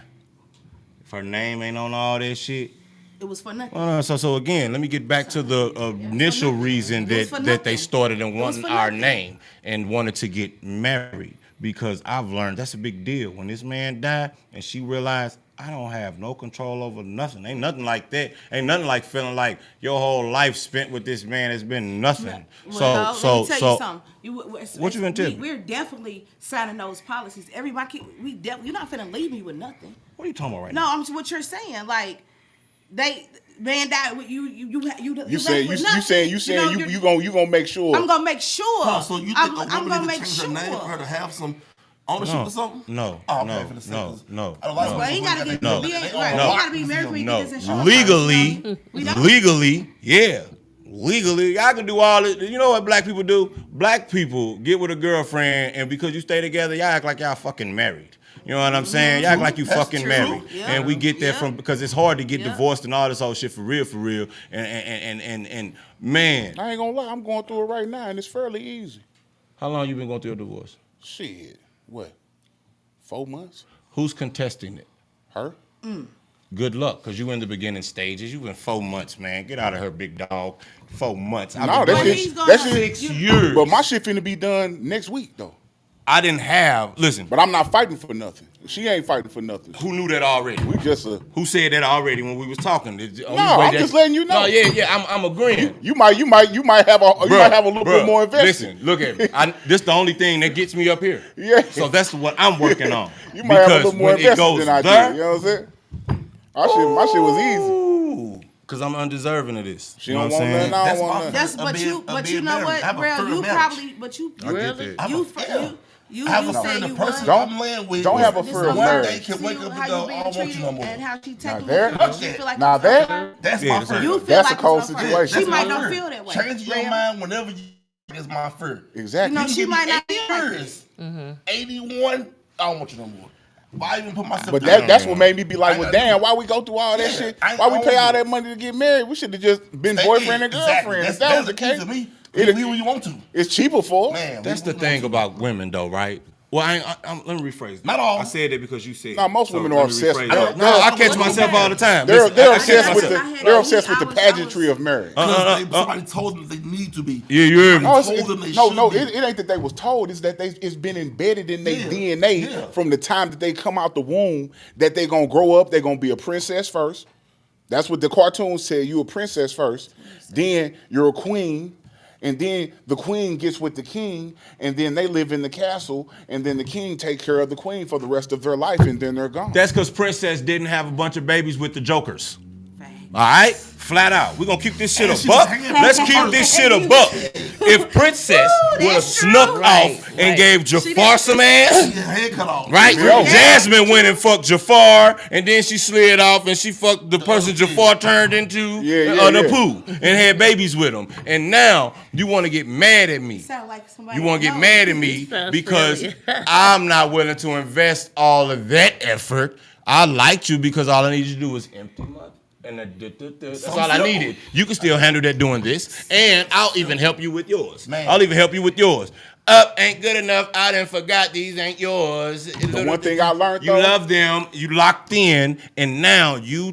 If her name ain't on all that shit. It was for nothing. So again, let me get back to the initial reason It was for that they nothing. started and It was wanting for our nothing. name and wanted to get married. Because I've learned that's a big deal. When this man died and she realized I don't have no control over nothing. Ain't nothing like that. Ain't nothing like feeling like your whole life spent with this man has been nothing. Well, let me tell you something. What you gonna tell me? We're definitely signing those policies. Everybody, you're not finna leave me with nothing. What are you talking about right No, now? I'm what you're saying. Like man died with you. You You saying you gonna make sure. I'm gonna make sure. Oh, so you think I'm a gonna woman need make to change sure. her name for her to have some ownership No, or something? no, Oh, okay, no, for the sake no, of- no, I don't like no. Well, ain't gotta get No. we ain't, No. right. No. We gotta be married for me to No, get this insurance. legally, yeah. Legally, I can do all it. You know what black people do? Black people get with a girlfriend, and because you stay together, y'all act like y'all fucking married. You know what I'm saying? Y'all act like you That's fucking true. married. Yeah. And we get that Yeah. from, because it's hard to get Yeah. divorced and all this old shit for real. And man, I ain't gonna lie, I'm going through it right now, and it's fairly easy. how long you been going through a divorce? Shit. What? 4 months? Who's contesting it? Her? Good luck, because you in the beginning stages. You in 4 months, man. Get out of her, big dog. 4 months. No, Well, that he's shit. gonna- That shit. 6 years. But my shit finna be done next week though. I didn't have. Listen, But I'm not fighting for nothing. She ain't fighting for nothing. who knew that already? We just Who said that already when we was talking? I'm just letting you know. No, yeah, I'm agreeing. you might have a little bit more invested. Listen, look at me. This the only thing that gets me up here. Yeah. So that's what I'm working on. You might have a Because little more when it invested goes than I there, did. You know what I'm saying? My shit was easy. ooh, because I'm undeserving of this. She You know don't what want I'm saying? nothing. I That's don't my want nothing. That's A but being- you a but being you know married. what, Have a Braille, fair you marriage. probably but you I get that. I'm you a fair. you Have a said friend, you the person was. I'm laying with. Don't have a This fair is marriage. They can see wake up and how go, you I being don't want you treated no more. and how she taking there- you feel like now it's there- unfair. That's Yeah, my that's friend. You feel That's like a cold it's unfair. situation. She That's might my not friend. feel that way. Change your Braille. mind whenever you is my friend. Exactly. You know, she might not be be like years. 81. I don't want you no more. Why even put myself? But through that's what made me be like, I well, gotta damn, do why we go through all that Yeah, shit? I Why we pay all own that it. money to get married? We should have just been Stay boyfriend in. and Exactly. girlfriend. That's, If that was the that's the key case, to me. It'd- We you want to. it's cheaper for us. Man, That's the we thing want to. about women, though, right? Well, let me rephrase that. Not all. I said that because you said. No, most women are let me obsessed. rephrase They're- that. No, I catch they're- myself all the time. They're Listen, I catch obsessed with myself. they're obsessed with the pageantry of marriage. Because somebody told them they need to be. Yeah, you heard me. No, Told them they no, should be. it ain't that they was told. It's that it's been embedded in their Yeah, DNA yeah. from the time that they come out the womb that they gonna grow up. They're gonna be a princess first. That's what the cartoons said. You a princess first, then you're a queen, and then the queen gets with the king, and then they live in the castle, and then the king take care of the queen for the rest of their life, and then they're gone. That's because Princess didn't have a bunch of babies with the jokers. All right? Flat out. We're going to keep this shit And a she buck. was hanging Let's out keep with this her. shit a buck. If Princess would have that's true. snuck Right, off and right. gave Jafar some ass, Your head cut off. right? Yeah. Jasmine went and fucked Jafar, and then she slid off and she fucked the person Jafar turned into Yeah, the yeah. poo and had babies with him. And now you want to get mad at me. Sound like somebody You want to I get know. mad at me Sounds because silly. I'm not willing to invest all of that effort. I liked you because all I need you to do is empty my. And that's all I needed. You can still handle that doing this, and I'll even help you with yours. Man. I'll even help you with yours. Up ain't good enough. I done forgot these ain't yours. The one thing I learned, You though, love them. You locked in, and now you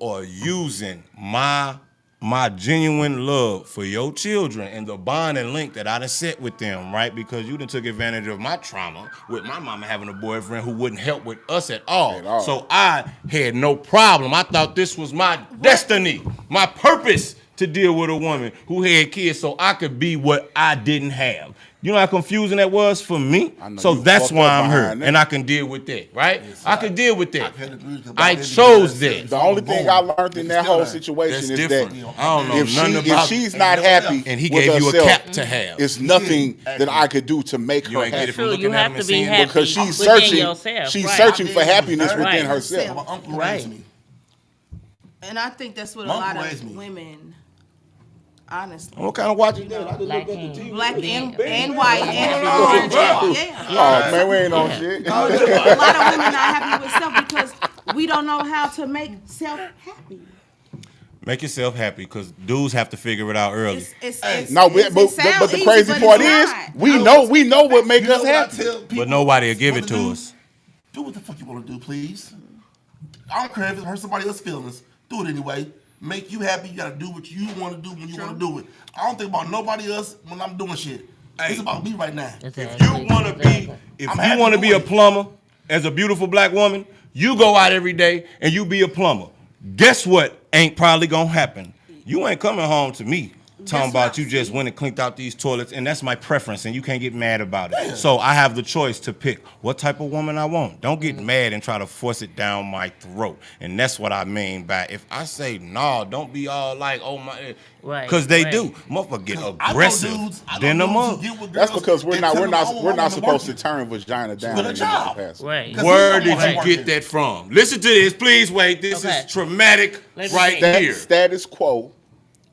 are using my genuine love for your children and the bond and link that I done set with them, right? Because you done took advantage of my trauma with my mama having a boyfriend who wouldn't help with us at all. At all. So I had no problem. I thought this was my destiny, my purpose to deal with a woman who had kids so I could be what I didn't have. You know how confusing that was for me? I know So you that's fucked why up I'm here. behind that. And I can deal with that, right? I can deal with that. can agree with I that. chose that. the only thing I learned in that whole situation That's is different. that I don't know nothing if about she's not happy and he with gave you a herself, cap to have. it's nothing that I could do to make You her ain't get it happy. from True, looking you at have him to and be seeing happy Because she's within searching, yourself. she's right. searching for happiness Right. within My herself. uncle Right. raised me. And I think that's what a Mom lot raised of me. women, honestly, What kind of watch is that? I just Black looked at the and- TV. black and white and orange, yeah. Oh man, we ain't on shit. A lot of women not happy with self because we don't know how to make self happy. Make yourself happy because dudes have to figure it out early. No, but the crazy part is we know what make You know us what I happy. tell people But nobody will give it what to do? us. Do what the fuck you want to do, please. I don't care if it hurts somebody else's feelings. Do it anyway. Make you happy. You gotta do what you want to do when you want to do it. I don't think about nobody else when I'm doing shit. It's about me right now. If you want to be, if I'm you happy want to be a doing it. plumber as a beautiful black woman, you go out every day and you be a plumber. Guess what ain't probably gonna happen? You ain't coming home to me talking about you just went and cleaned out these toilets, and that's my preference, and you can't get mad about it. So I have the choice to pick what type of woman I want. Don't get mad and try to force it down my throat. And that's what I mean by if I say no, don't be all like, oh my, Right, because they right. do. Motherfucker get I know aggressive. dudes- I know Then the dudes who mother. get with That's girls because we're and not tell we're them, I not don't we're want not them supposed to working. turn vagina down. With a in job. capacity. Right. Where did Right. you get that from? Listen to this, please wait. This Okay. is traumatic Let me right see. That here. status quo,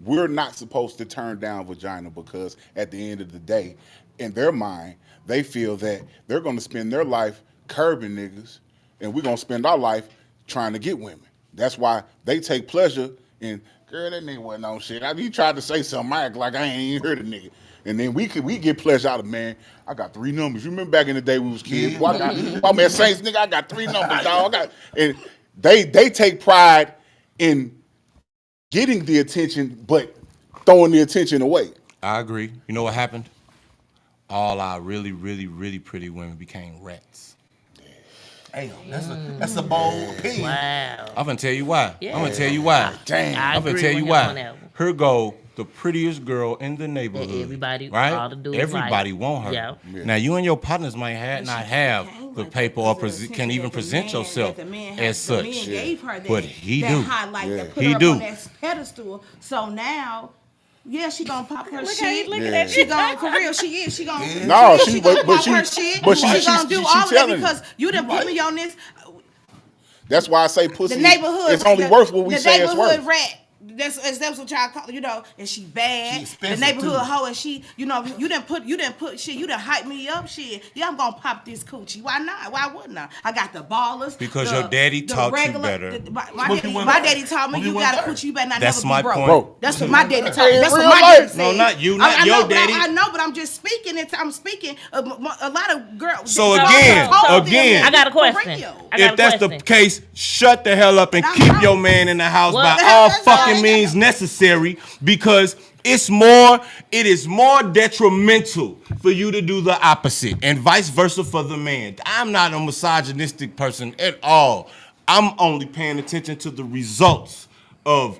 we're not supposed to turn down vagina because at the end of the day, in their mind, they feel that they're going to spend their life curbing niggas, and we're going to spend our life trying to get women. That's why they take pleasure in, girl, that nigga wasn't on shit. You tried to say something, I act like I ain't even heard a nigga. And then we get pleasure out of, man, I got 3 numbers. You remember back in the day we was kids? Boy, I'm at Saints, nigga, I got 3 numbers, dog. And they take pride in getting the attention, but throwing the attention away. I agree. You know what happened? All our really, really, really pretty women became rats. Damn, that's a bold opinion. Wow. I'm gonna tell you why. Yeah. I'm gonna tell you why. Damn. I I'm gonna agree tell with you him why. on that one. Her go, the prettiest girl in the neighborhood. That everybody right? ought to do it Everybody right. want her. Yeah. Now you and your partners might not have the paper or can even present yourself as such. Gave her that, But he that do. highlight Yeah. that put He her do. up on that pedestal. So now, yeah, she gonna pop her Look at shit. look at that She gonna, for real, she is. She gonna, No, she gonna but pop she- her shit. but she she gonna do she all of that telling you. because you done put me on this. That's why I say pussy. The neighborhood. It's only worth what we the say it's neighborhood worth. rat. That's what y'all call, you know, and she bad. She The expensive, neighborhood too. hoe, and she, you know, you done put shit, you done hype me up shit. Yeah, I'm gonna pop this coochie. Why not? Why wouldn't I? I got the ballers. Because the- your daddy the taught you regular- better. my Supposed to be one my third. daddy taught me Supposed to you be got a one third. coochie, you better not That's never my be broke. point. Bro. That's what my daddy taught me. Hey, That's what real my life. daddy said. No, not you, not I your know, but daddy. I know, but I'm just speaking it. I'm speaking. A lot of girls. So girls again, told them again, that I got a for question. real. I got If a that's the question. case, shut the hell up and I'm keep wrong. your man in the house Well, by that's- all that's fucking all. means necessary because it is more detrimental for you to do the opposite and vice versa for the man. I'm not a misogynistic person at all. I'm only paying attention to the results of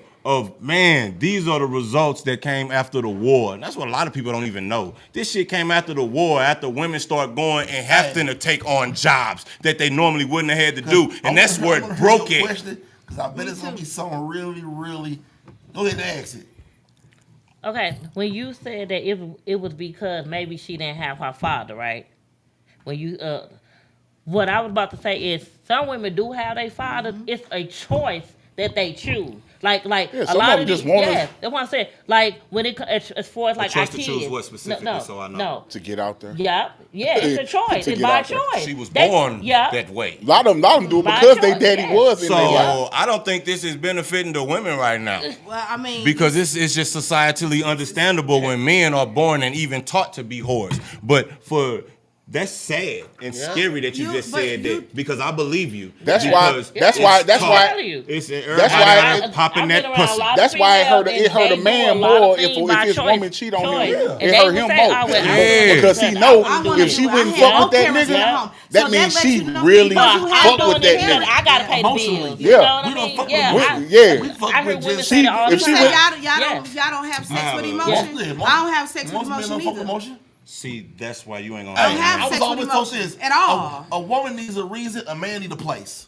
man, these are the results that came after the war. And that's what a lot of people don't even know. This shit came after the war, after women start going and having to take on jobs that they normally wouldn't have had to do. And that's where it broke it. Because I bet it's going to be something really, really. Go ahead and ask it. Okay, when you said that it was because maybe she didn't have her father, right? When you what I was about to say is some women do have their fathers. It's a choice that they choose. Like Yeah, a some lot of of them just these, want yeah, that's what I said. Like when it as far as like choice our to kids, choose what specifically, so I know. No, To get out there. yeah, it's a choice. To It's get by out there. choice. She was They- born yeah. that way. A lot of them do it By because they choice, daddy yeah. was in So their life. I don't think this is benefiting the women right now. Well, I mean, Because it's just societally understandable when men are born and even taught to be whores. But that's sad and scary that you just said that because I believe you. That's why- Because that's it's why- that's taught. why- It's that's why everybody popping I've that been around a pussy. lot of That's why it hurt females, a and they man do a lot of more things if by his choice. woman cheat on Choice. him. And It they hurt would him say, more. "Oh, well, Yeah. Because he I know wanna if do she it. wouldn't I fuck had with that parents nigga, at home. that So means that she lets you know really because Well, fuck I'm with doing that it, nigga. I gotta pay the Emotionally. bills. Yeah. You know what We I don't mean? fuck with Yeah, women. Yeah. We fuck I hear with women just. say that all the if she time. would- Y'all don't have sex with Yeah. emotion. Yeah. I don't have sex with Most men emotion don't fuck with either. emotion. See, that's why you ain't gonna I don't Hey, have I was sex always with told emotions this at all. A woman needs a reason, a man needs a place.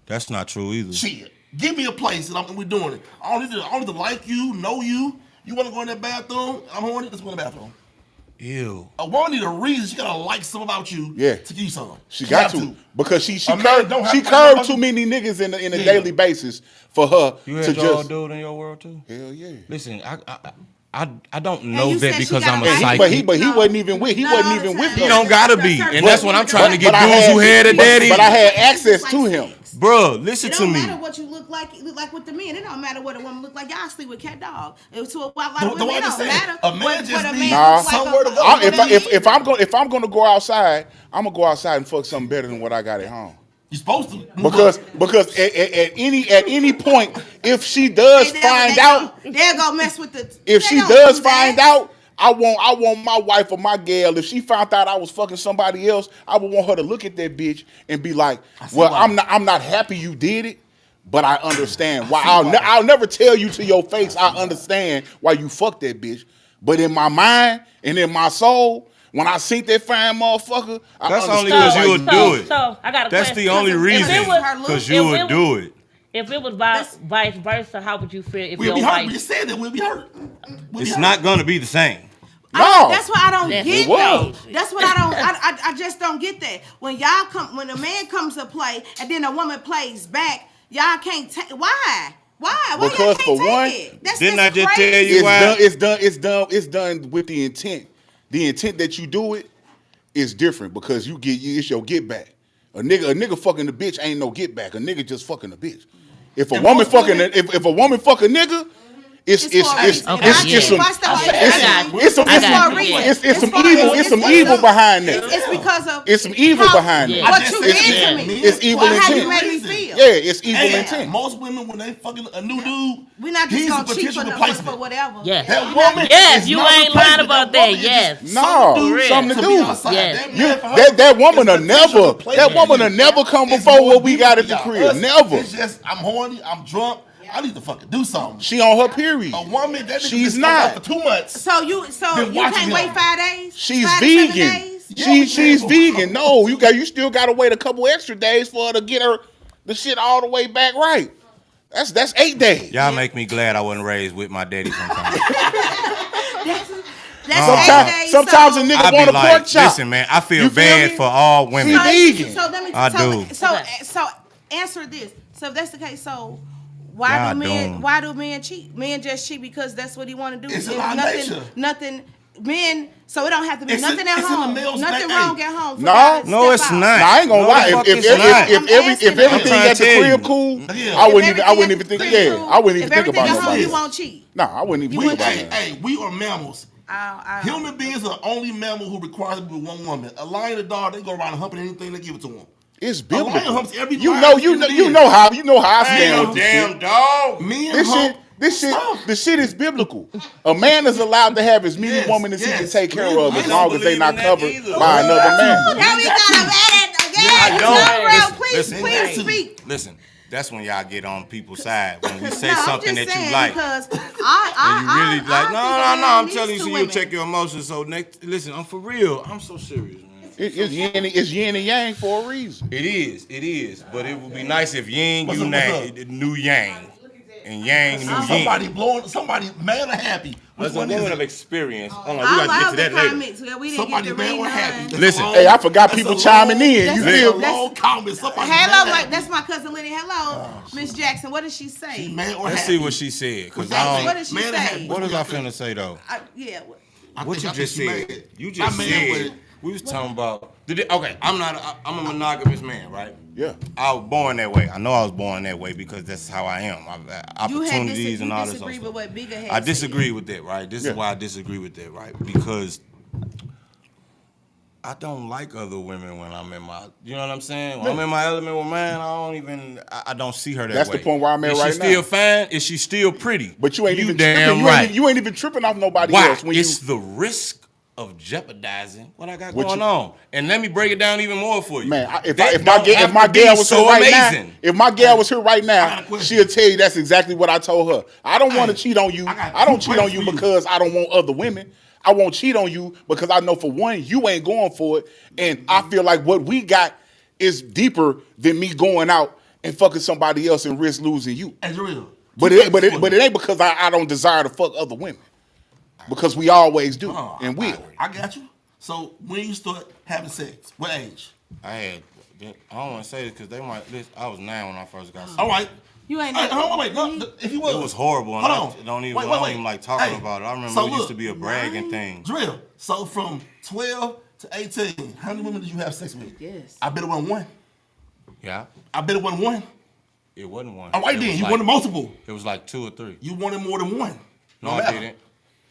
That's not true either. Shit. Give me a place and we're doing it. I don't need to like you, know you. You want to go in that bathroom? I'm horny. Let's go in the bathroom. Ew. A woman need a reason. She gotta like something about you. Yeah. To give you something. She got have to because she A man curved don't have she to- curved too many niggas in a Yeah. daily basis for her You to had your just. dude in your world too? Hell yeah. Listen, I don't know you that said she because gotta I'm a like- He, psychic. but he No. wasn't even with Not all the time. with He her. don't gotta be, and that's what I'm trying to get But I dudes had- who had a daddy. But I had access to him. Bruh, listen It to don't me. matter what you look like with the men. It don't matter what a woman look like. Y'all sleep with cat dog. To a lot of The women, one it that don't said, matter a man what just a needs man looks like. somewhere to go. If I'm gonna go outside, I'm gonna go outside and fuck something better than what I got at home. You're supposed to. Because at any point, if she does find out, they'll go mess with the. if they she don't does do that. find out, I want my wife or my gal. If she found out I was fucking somebody else, I would want her to look at that bitch and be like, "Well, why. I'm not happy you did it, but I understand why." I'll never tell you to your face. I understand why you fucked that bitch, but in my mind and in my soul, when I see that fine motherfucker, I That's only understand 'cause why you would do it. So I got a That's question. the only reason. If it was- Because you if would it do was- it. If it was vice versa, how would you feel if We'll your be hurt. We wife? just said that. We'll be hurt. We'll be It's hurt. not gonna be the same. No. That's what I don't That's get. it was. Though. That's what I don't. I just don't get that. When a man comes to play and then a woman plays back, y'all can't take. Why? Why Because y'all can't for take one, it? That's didn't I just crazy. tell you why? It's done with the intent. The intent that you do it is different because it's your get back. A nigga fucking the bitch ain't no get back. A nigga just fucking a bitch. If a woman fucking if a woman fuck a nigga it's for a reason. Okay, If I step on it's some it's for a reason. it's some evil behind that. It's because of It's some evil behind Yeah. that. what you did to me. It's evil How you intent. made me feel. Yeah, it's evil And intent. most women, when they fucking a new dude, We're not just he's a gonna cheat potential for replacement. whatever. Yes. That woman Yes, is you not ain't lying replacement. about woman that, is yes. just No, something to something to be do. outside. Yes. That man for her That woman is will a potential never. replacement. That woman will never come It's before more what we deeper got at the y'all. crib. Us, Never. It's just I'm horny, I'm drunk. I need to fucking do something. She on her period. A woman that nigga She's been stuck out not. for 2 months. So you Been watching can't wait him. 5 days. She's 5 to 7 vegan. days? She's vegan. No, you still gotta wait a couple extra days for her to get her the shit all the way back right. That's 8 days. Y'all make me glad I wasn't raised with my daddy sometimes. That's 8 days. Sometimes a I nigga be want a pork like, chop. listen, man, I feel You feel bad me? for all women. She vegan. So let me. I so, do. So answer this. So if that's the case, so why Y'all do men? doomed. Why do men cheat? Men just cheat because that's what he want to do. It's in If our nature. Nothing. Men. So it don't have to be It's nothing in- at it's in the home. male's Nothing na- wrong hey. at home. for No. y'all to No, step it's out. not. Nah, I ain't gonna No, lie. the fuck If it's not. everything I'm at trying to the tell crib you. cool, Yeah. I wouldn't If even think. everything Yeah, I wouldn't even if think about everything at home, nobody you else. won't cheat. Nah, I wouldn't even You think wouldn't about cheat. that. We are mammals. I Human beings are the only mammal who requires to be with one woman. A lion and a dog, they go around humping anything they give it to them. It's A lion biblical. humps every You lion know how I I stand ain't with no this damn shit. dog. Men This hump shit, stuff. the shit is biblical. A man is allowed to have as many Yes, women as he can yes. take care I of as don't long as they believe not in that covered either. by another man. Now we got a man I again. don't. Real, please, Listen, please listen. speak. Listen, that's when y'all get on people's side. When we say No, I'm something just that saying you like. because And you really like, no, I'm telling you, so so you'll check your emotions. So listen, I'm for real. I'm so serious, man. It's yin and yang for a reason. It is. But it would be nice if yin, What's you up, nang, what's new yang. And yang, new yin. Somebody mad or happy. Which That's a one is woman it? of experience. Hold on, we I got to get love to the that later. comments. We didn't get Somebody to mad read or happy. none. That's Listen. a long- Hey, I forgot that's people a chiming in. long- You that's feel a me? long comment. Somebody Hello, mad. like that's my cousin Lydia. Hello, Miss Jackson. What did she say? She mad or Let's happy. see what she said. Cause What did she Mad or say? happy? what was I finna say though? Yeah. What you just said? You I'm just mad said with it. we was talking about. Okay, I'm a monogamous man, right? Yeah. I was born that way. I know I was born that way because that's how I am. You Opportunities and all this. disagree other with stuff. what Bigger had I said. disagree with that, right? This Yeah. is why I disagree with that, right? Because I don't like other women when I'm in my, you know what I'm saying? When I'm in my element with man, I don't see her that That's way. the point where I'm at Is right she now. still fine? Is she still pretty? But you ain't even damn tripping. right. You ain't even tripping off nobody Why? else when It's you. the risk of jeopardizing what I got What going you- on. And let me break it down even more for you. Man, if That my don't have gal to be was so here right amazing. now, if my gal was here right I now, got a question. she'll tell you that's exactly what I told her. I don't want to cheat on you. I got I don't two cheat on you questions for because I don't want other women. I won't cheat on you because I know for one, you ain't going for it, and I feel like what we got is deeper than me going out and fucking somebody else and risk losing you. That's real. But it ain't because I don't desire to fuck other women. Because we always do and will. I got you. So when you start having sex, what age? I don't want to say this because they might. I was 9 when I first got sick. All right. You ain't. Hold on, wait. No, if you was. It was horrible. And Hold I on. don't even, Wait, I don't wait. even like talking Hey, about it. I remember so it used look, to be a bragging thing. Drill. So from 12 to 18, how many women did you have sex with? Yes. I bet it wasn't one. Yeah, I bet it wasn't one. it wasn't one. All right It then, was you like- wanted multiple. It was like 2 or 3. You wanted more than one. No, I matter. didn't.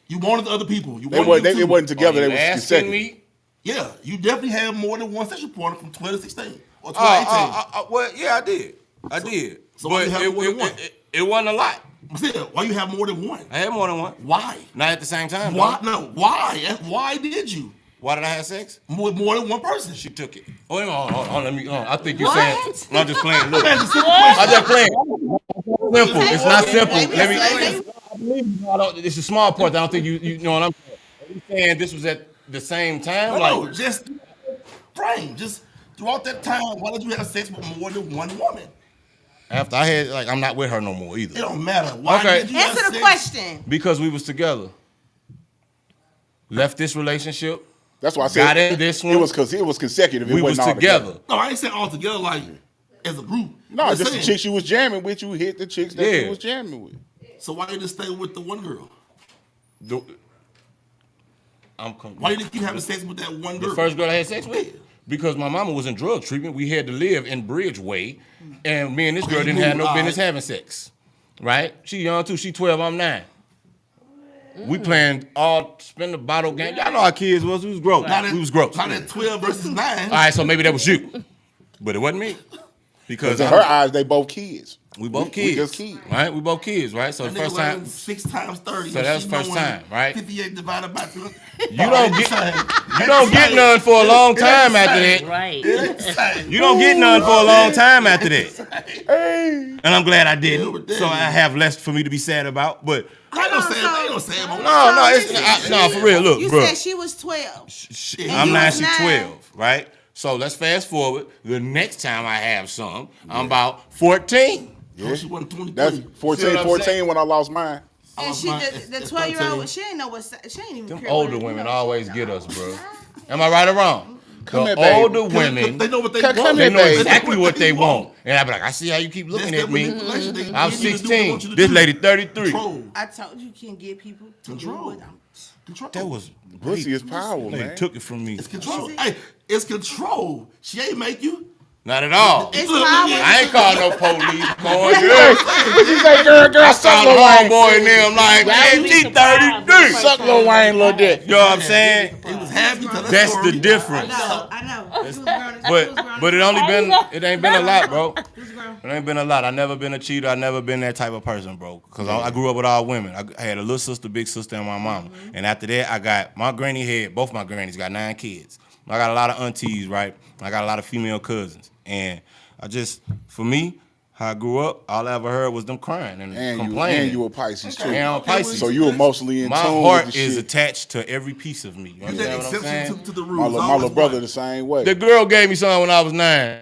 You wanted the other people. You They wanted you two. wasn't together. Are They you was asking consecutive. me? Yeah, you definitely had more than one sexual partner from 12 to 16 or 12 to 18. Well, yeah, I did. I did. so why But you have more than one? it wasn't a lot. Still, why you have more than one? I had more than one. Why? Not at the same time. Why? though. No. Why? Why did you? Why did I have sex? More than one person. She took it. Oh, wait a minute, hold on, let me. Hold on. I think you're What? saying. No, I'm just playing. Look, That's a simple question. I'm just playing. Simple. It's not simple. Let me. I believe you. It's a small part. I don't think you know what I'm saying. Are you saying this was at the same time? No, just frame. Just throughout that time, why did you have sex with more than one woman? After I had, I'm not with her no more It either. don't matter. Why Okay. did you have Answer the sex? question. Because we was together. Left this relationship. That's why I said Got in this one. It was consecutive. It We was wasn't all together. No, I ain't saying all together like as a group. No, I'm just the saying, chicks you was jamming with. You hit the chicks that Yeah. you was jamming with. So why you just stay with the one girl? I'm confused. Why you didn't keep having sex with that one girl? The first girl I had sex with? Because my mama was in drug treatment. We had to live in Bridgeway. And me and this girl didn't have no business having sex. Right? She young too. She 12, I'm 9. We playing all spin the bottle game. Y'all know how kids was. We was gross. We was gross. Not at 12 versus 9. All right, so maybe that was you, but it wasn't me. Because in her eyes, they both kids. We both kids. We just kids. Right? We both kids, right? So the first time. 6 times 30. So that was first time, right? 58 divided by 2. You don't get none for a long time after that. Right. You don't get none for a long time after that. And I'm glad I didn't. So I have less for me to be sad about. But I don't say it. no, for real. Look, You bro. said she was 12. I'm you 9, was she's 9. 12, right? So let's fast forward. The next time I have some, I'm about 14. Yeah. She wasn't 23. That's 14 when I lost mine. And she, the 12-year-old, she ain't know what, she ain't even Them care older what- women you know, always get us, bro. Am I right or wrong? Come The here, baby. older women, They know what they Come want. here, they know baby. exactly what they want. And I be like, I see how you keep looking That's at me. that manipulation. They I'm need you to do what they 16. want you to This do. lady 33. Control. I told you can't get people to Control. do what I'm. Control. That was Pussy is power, They man. took it from me. It's control. Hey, it's control. She ain't make you. Not at all. It's Look, power. I ain't called no police. Boy, What you say, girl? I Suck called Lil Wayne. homeboy and them like, man, be she surprised 33. Suck Lil Wayne, little dick. You know what I'm saying? He was happy to the That's story. the difference. I know. It was grown. But it ain't been a lot, bro. It ain't been a lot. I never been a cheater. I never been that type of person, bro. Cause I grew up with all women. I had a little sister, big sister, and my mama. And after that, I got my granny had both my grannies got 9 kids. I got a lot of aunties, right? I got a lot of female cousins, and for me, how I grew up, all I ever heard was them crying and complaining. And you a Pisces too. And I'm a Pisces. So you emotionally in My tune heart with the is shit. attached to every piece of me. You You understand that what I'm saying? exception to the My rules. little brother the same way. The girl gave me something when I was 9.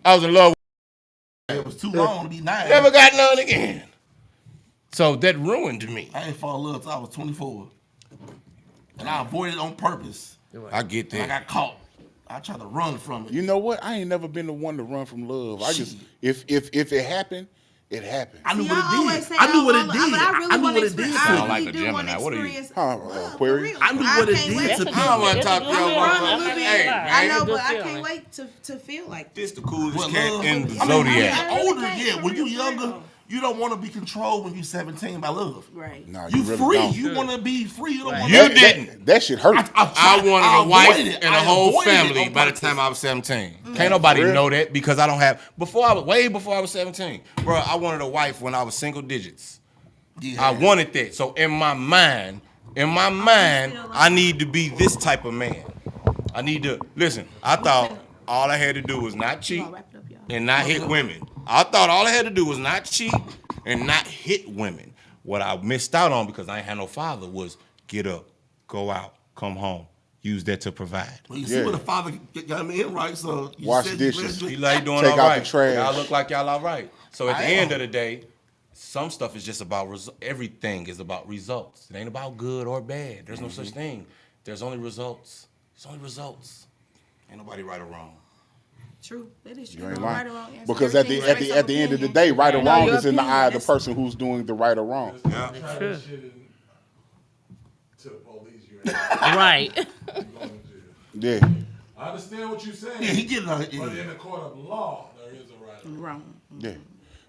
I was in love with It was too long to be 9. never got none again. So that ruined me. I ain't fall in love until I was 24. And I avoided it on purpose. I get And I that. got caught. I tried to run from it. You know what? I ain't never been the one to run from love. I just if it happened, it happened. I knew Y'all what it always did. say I knew what it but did. I really I knew want what to it did. experience. Sound I like really a do want to Gemini. What are you? experience Huh, love, Aquarius? for real. I knew what it can't did wait to to people. I don't want to That's talk a to good y'all. feeling. motherfuckers. That's a Hey, good I man, know, good but I feeling. can't wait to feel like this the coolest Well, cat love- in the I mean, zodiac. When you're older, I really yeah. can't When you're for younger, real. you don't want to be controlled when you're 17 by love. right. Nah, You really free. don't. You want to be free. You don't want You to. didn't. That shit hurt. I wanted a wife and a whole avoided it family on by the purpose. time I was 17. Can't nobody For real? know that because I don't have. Way before I was 17, bro. I wanted a wife when I was single digits. Yeah. I wanted that. So in my mind, I need to be this type of man. I need to listen. I thought all I had to do was not cheat Wrap it up, y'all. and not hit women. I thought all I had to do was not cheat and not hit women. What I missed out on because I ain't had no father was get up, go out, come home, use that to provide. Well, you see Yeah. what the father got me in right, so you Wash said dishes. He like doing Take all out right. the trash. Y'all look like y'all all right. So at the I end am. of the day, some stuff is just about everything is about results. It ain't about good or bad. There's no such thing. There's only results. There's only results. Ain't nobody right or wrong. True. That is true. You ain't No right lying. or wrong answer. Because at Everything the is based on end of the opinion. day, right or No, wrong your is in the opinion, eye of the that's- person who's doing the right or wrong. Yeah. True. To the police, you ain't Right. going to jail. Yeah. I understand what you're saying. Yeah, he getting out. But Yeah. in the court of law, there is a right. Wrong. Yeah.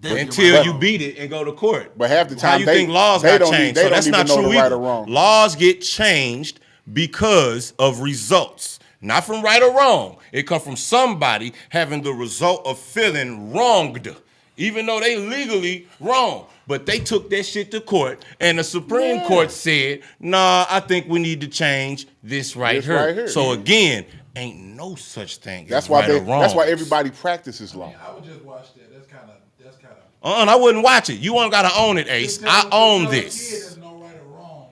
Until you beat it and go to court. But half the How time you they- think laws they got don't changed? they So don't that's even not know true the right either. or wrong. Laws get changed because of results, not from right or wrong. It comes from somebody having the result of feeling wronged, even though they legally wrong. But they took that shit to court, and the Supreme Court said, "Nah, I think we need to change this right This here." right here. So again, ain't no such thing That's as why right or wrong. that's why everybody practices law. I would just watch that. That's kind of. I wouldn't watch it. You ain't gotta own it, Ace. I own this. There's no right or wrong,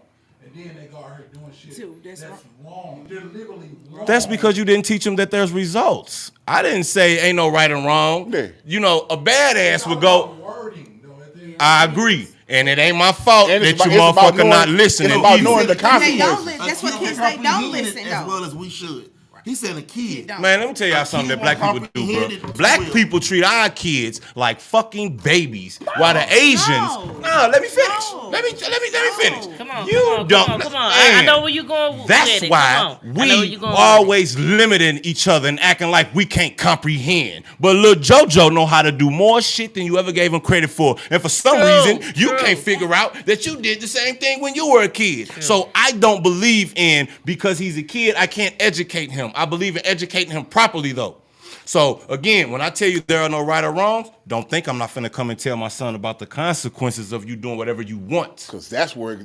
and then they go out here doing shit Too, that's wrong. They're legally wrong. That's because you didn't teach them that there's results. I didn't say ain't no right and wrong. Yeah. You know, a badass would go, Wording, though, at the end of I the day. agree. And it ain't my fault And that it's you about- it's about motherfucker not knowing- listening it's about either. knowing the They don't consequences. li- That's what Until kids they they don't comprehend it listen as though. well as we should. He's saying a kid. Man, let me tell y'all something that black people do, bro. Black people treat our kids like fucking babies, while the Asians. No, let me finish. Let me finish. Come on, You don't. come on. I know where you going. That's why we always limiting each other and acting like we can't comprehend. But Lil JoJo know how to do more shit than you ever gave him credit for, and for some reason you can't figure out that you did the same thing when you were a kid. So I don't believe in because he's a kid I can't educate him. I believe in educating him properly, though. So, again, when I tell you there are no right or wrongs, don't think I'm not finna come and tell my son about the consequences of you doing whatever you want. Because that's where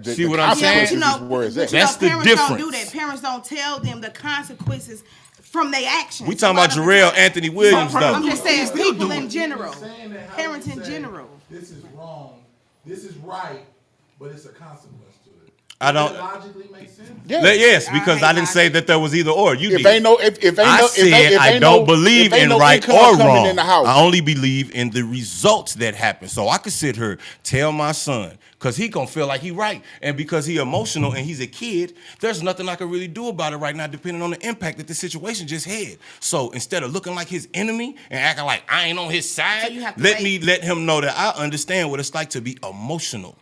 See what I'm saying? Is where it's at. That's the parents difference. Don't do that. Parents don't tell them the consequences from their actions. We talking about Jarrell Anthony Williams, though. I'm just saying people in general. Parents in general. This is wrong. This is right, but it's a consequence to it. I don't. Does that logically make sense? Yes, because I didn't say that there was either or. You If did. ain't no, if I said I don't believe in right or wrong. In the house. I only believe in the results that happen. So I could sit here, tell my son, because he gonna feel like he right. And because he emotional and he's a kid, there's nothing I can really do about it right now, depending on the impact that the situation just had. So instead of looking like his enemy and acting like I ain't on his side, let him know that I understand what it's like to be emotional.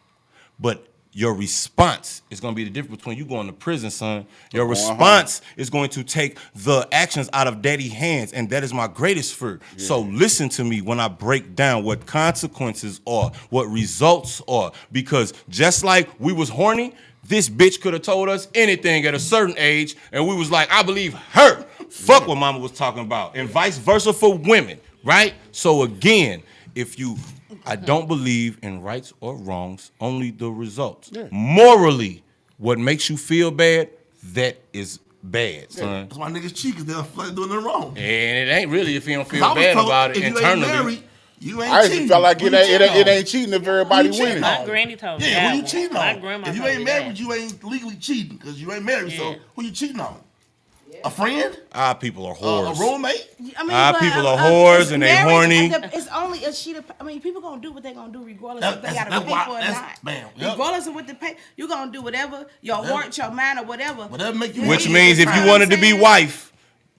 But your response is going to be the difference between you going to prison, son. Your response is going to take the actions out of daddy's hands, and that is my greatest fear. Yeah. So listen to me when I break down what consequences are, what results are, because just like we was horny, this bitch could have told us anything at a certain age, and we was like, I believe her. Fuck what mama was talking about, and vice versa for women, right? So again, I don't believe in rights or wrongs, only the results. Yeah. Morally, what makes you feel bad, that is bad, son. That's why niggas cheat, because they're like doing nothing wrong. And it ain't really if you don't feel bad about it internally. You ain't I cheating. just felt like it ain't cheating if everybody winning. My granny told me. Yeah, who you cheating on? My grandma if you ain't married, you ain't legally cheating, because you ain't married, so who you cheating on? A friend? Our people are whores. A roommate? Our people are whores and they horny. It's only a sheet of. I mean, people gonna do what they gonna do regardless if they gotta pay for it or not. Regardless of what they pay, you gonna do whatever your heart, your mind, or whatever. Whatever make you. Which means if you wanted to be wife,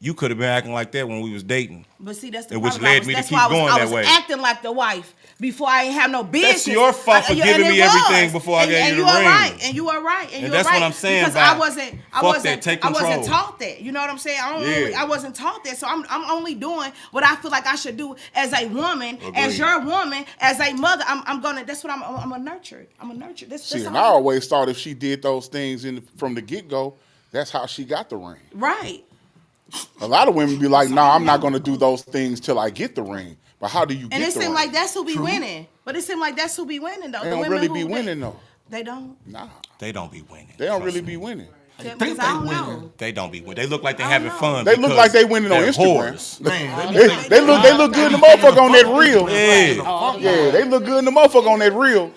you could have been acting like that when we was dating. But see, that's the which problem. led me to keep going that way. I was acting like the wife before I ain't have no business. That's your fault for giving me everything before I gave you the ring. And you are right. And that's what I'm saying. Because I wasn't taught that. You know what I'm saying? I wasn't taught that. So I'm only doing what I feel like I should do as a woman, as your woman, as a mother. I'm gonna. That's what I'm a nurture. I'm a nurture. See, and I always thought if she did those things from the get go, that's how she got the ring. Right. A lot of women be like, "Nah, I'm not gonna do those things till I get the ring." But how do you get the ring? And it seems like that's who be winning. But it seems like that's who be winning though. They don't really be winning though. They don't. Nah, they don't be winning. They don't really be winning. They winning. They don't be winning. They look like they having fun. They look like they winning on Instagram. Whores. Man, they look good in the motherfucker on that reel. Yeah, they look good in the motherfucker on that reel.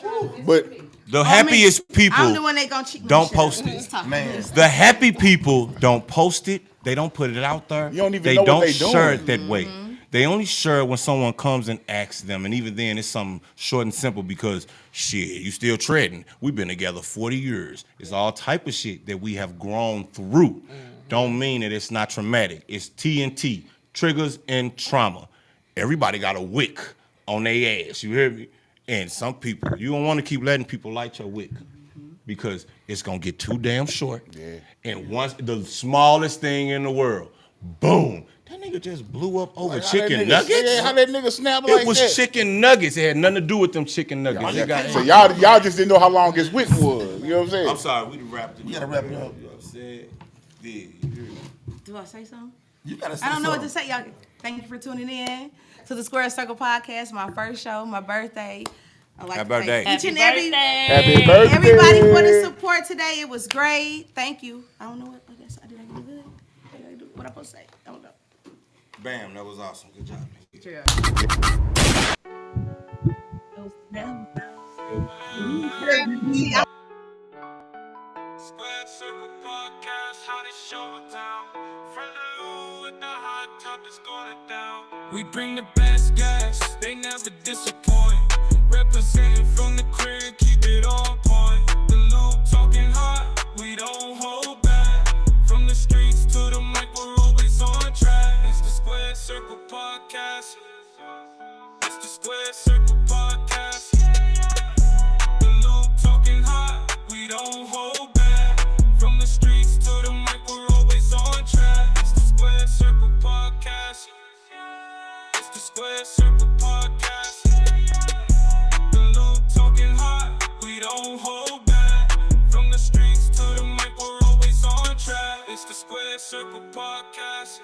But the happiest people I'm the one they gonna cheat. Don't post it. Man, the happy people don't post it. They don't put it out there. You don't even know what they doing. Share it that way. They only share it when someone comes and asks them, and even then it's something short and simple because shit, you still treading. We've been together 40 years. It's all type of shit that we have grown through. Don't mean that it's not traumatic. It's TNT, triggers and trauma. Everybody got a wick on their ass. You hear me? And some people, you don't want to keep letting people light your wick because it's gonna get too damn short. Yeah. And once the smallest thing in the world, boom. That nigga just blew up over chicken nuggets. Yeah, how that nigga snap like that? It was chicken nuggets. It had nothing to do with them chicken nuggets. So y'all just didn't know how long his wick was. You know what I'm saying? I'm sorry, we wrapped it. You gotta wrap it up. You know what I'm saying? Do I say something? You gotta say I don't know something. what to say, y'all. Thank you for tuning in to the Squared Circle podcast, my first show, my birthday. I like Happy birthday. Each and every Happy birthday. everybody for the support today. It was great. Thank you. I don't know what I guess I did. I do good. What I supposed to say? I don't know. Bam, that was awesome. Good job. Squared Circle podcast, how they show it down. From the Lou with the hot top that's going down. We bring the best guests, they never disappoint. Representing from the crib, keep it on point. The Lou talking hot, we don't hold back. From the streets to the microphone. Podcast. It's the Squared Circle Podcast. The loop talking hot, we don't hold back. From the streets to the mic, we're always on track. It's the Squared Circle Podcast. It's the Squared Circle Podcast. The loop talking hot, we don't hold back. From the streets to the mic, we're always on track. It's the Squared Circle Podcast.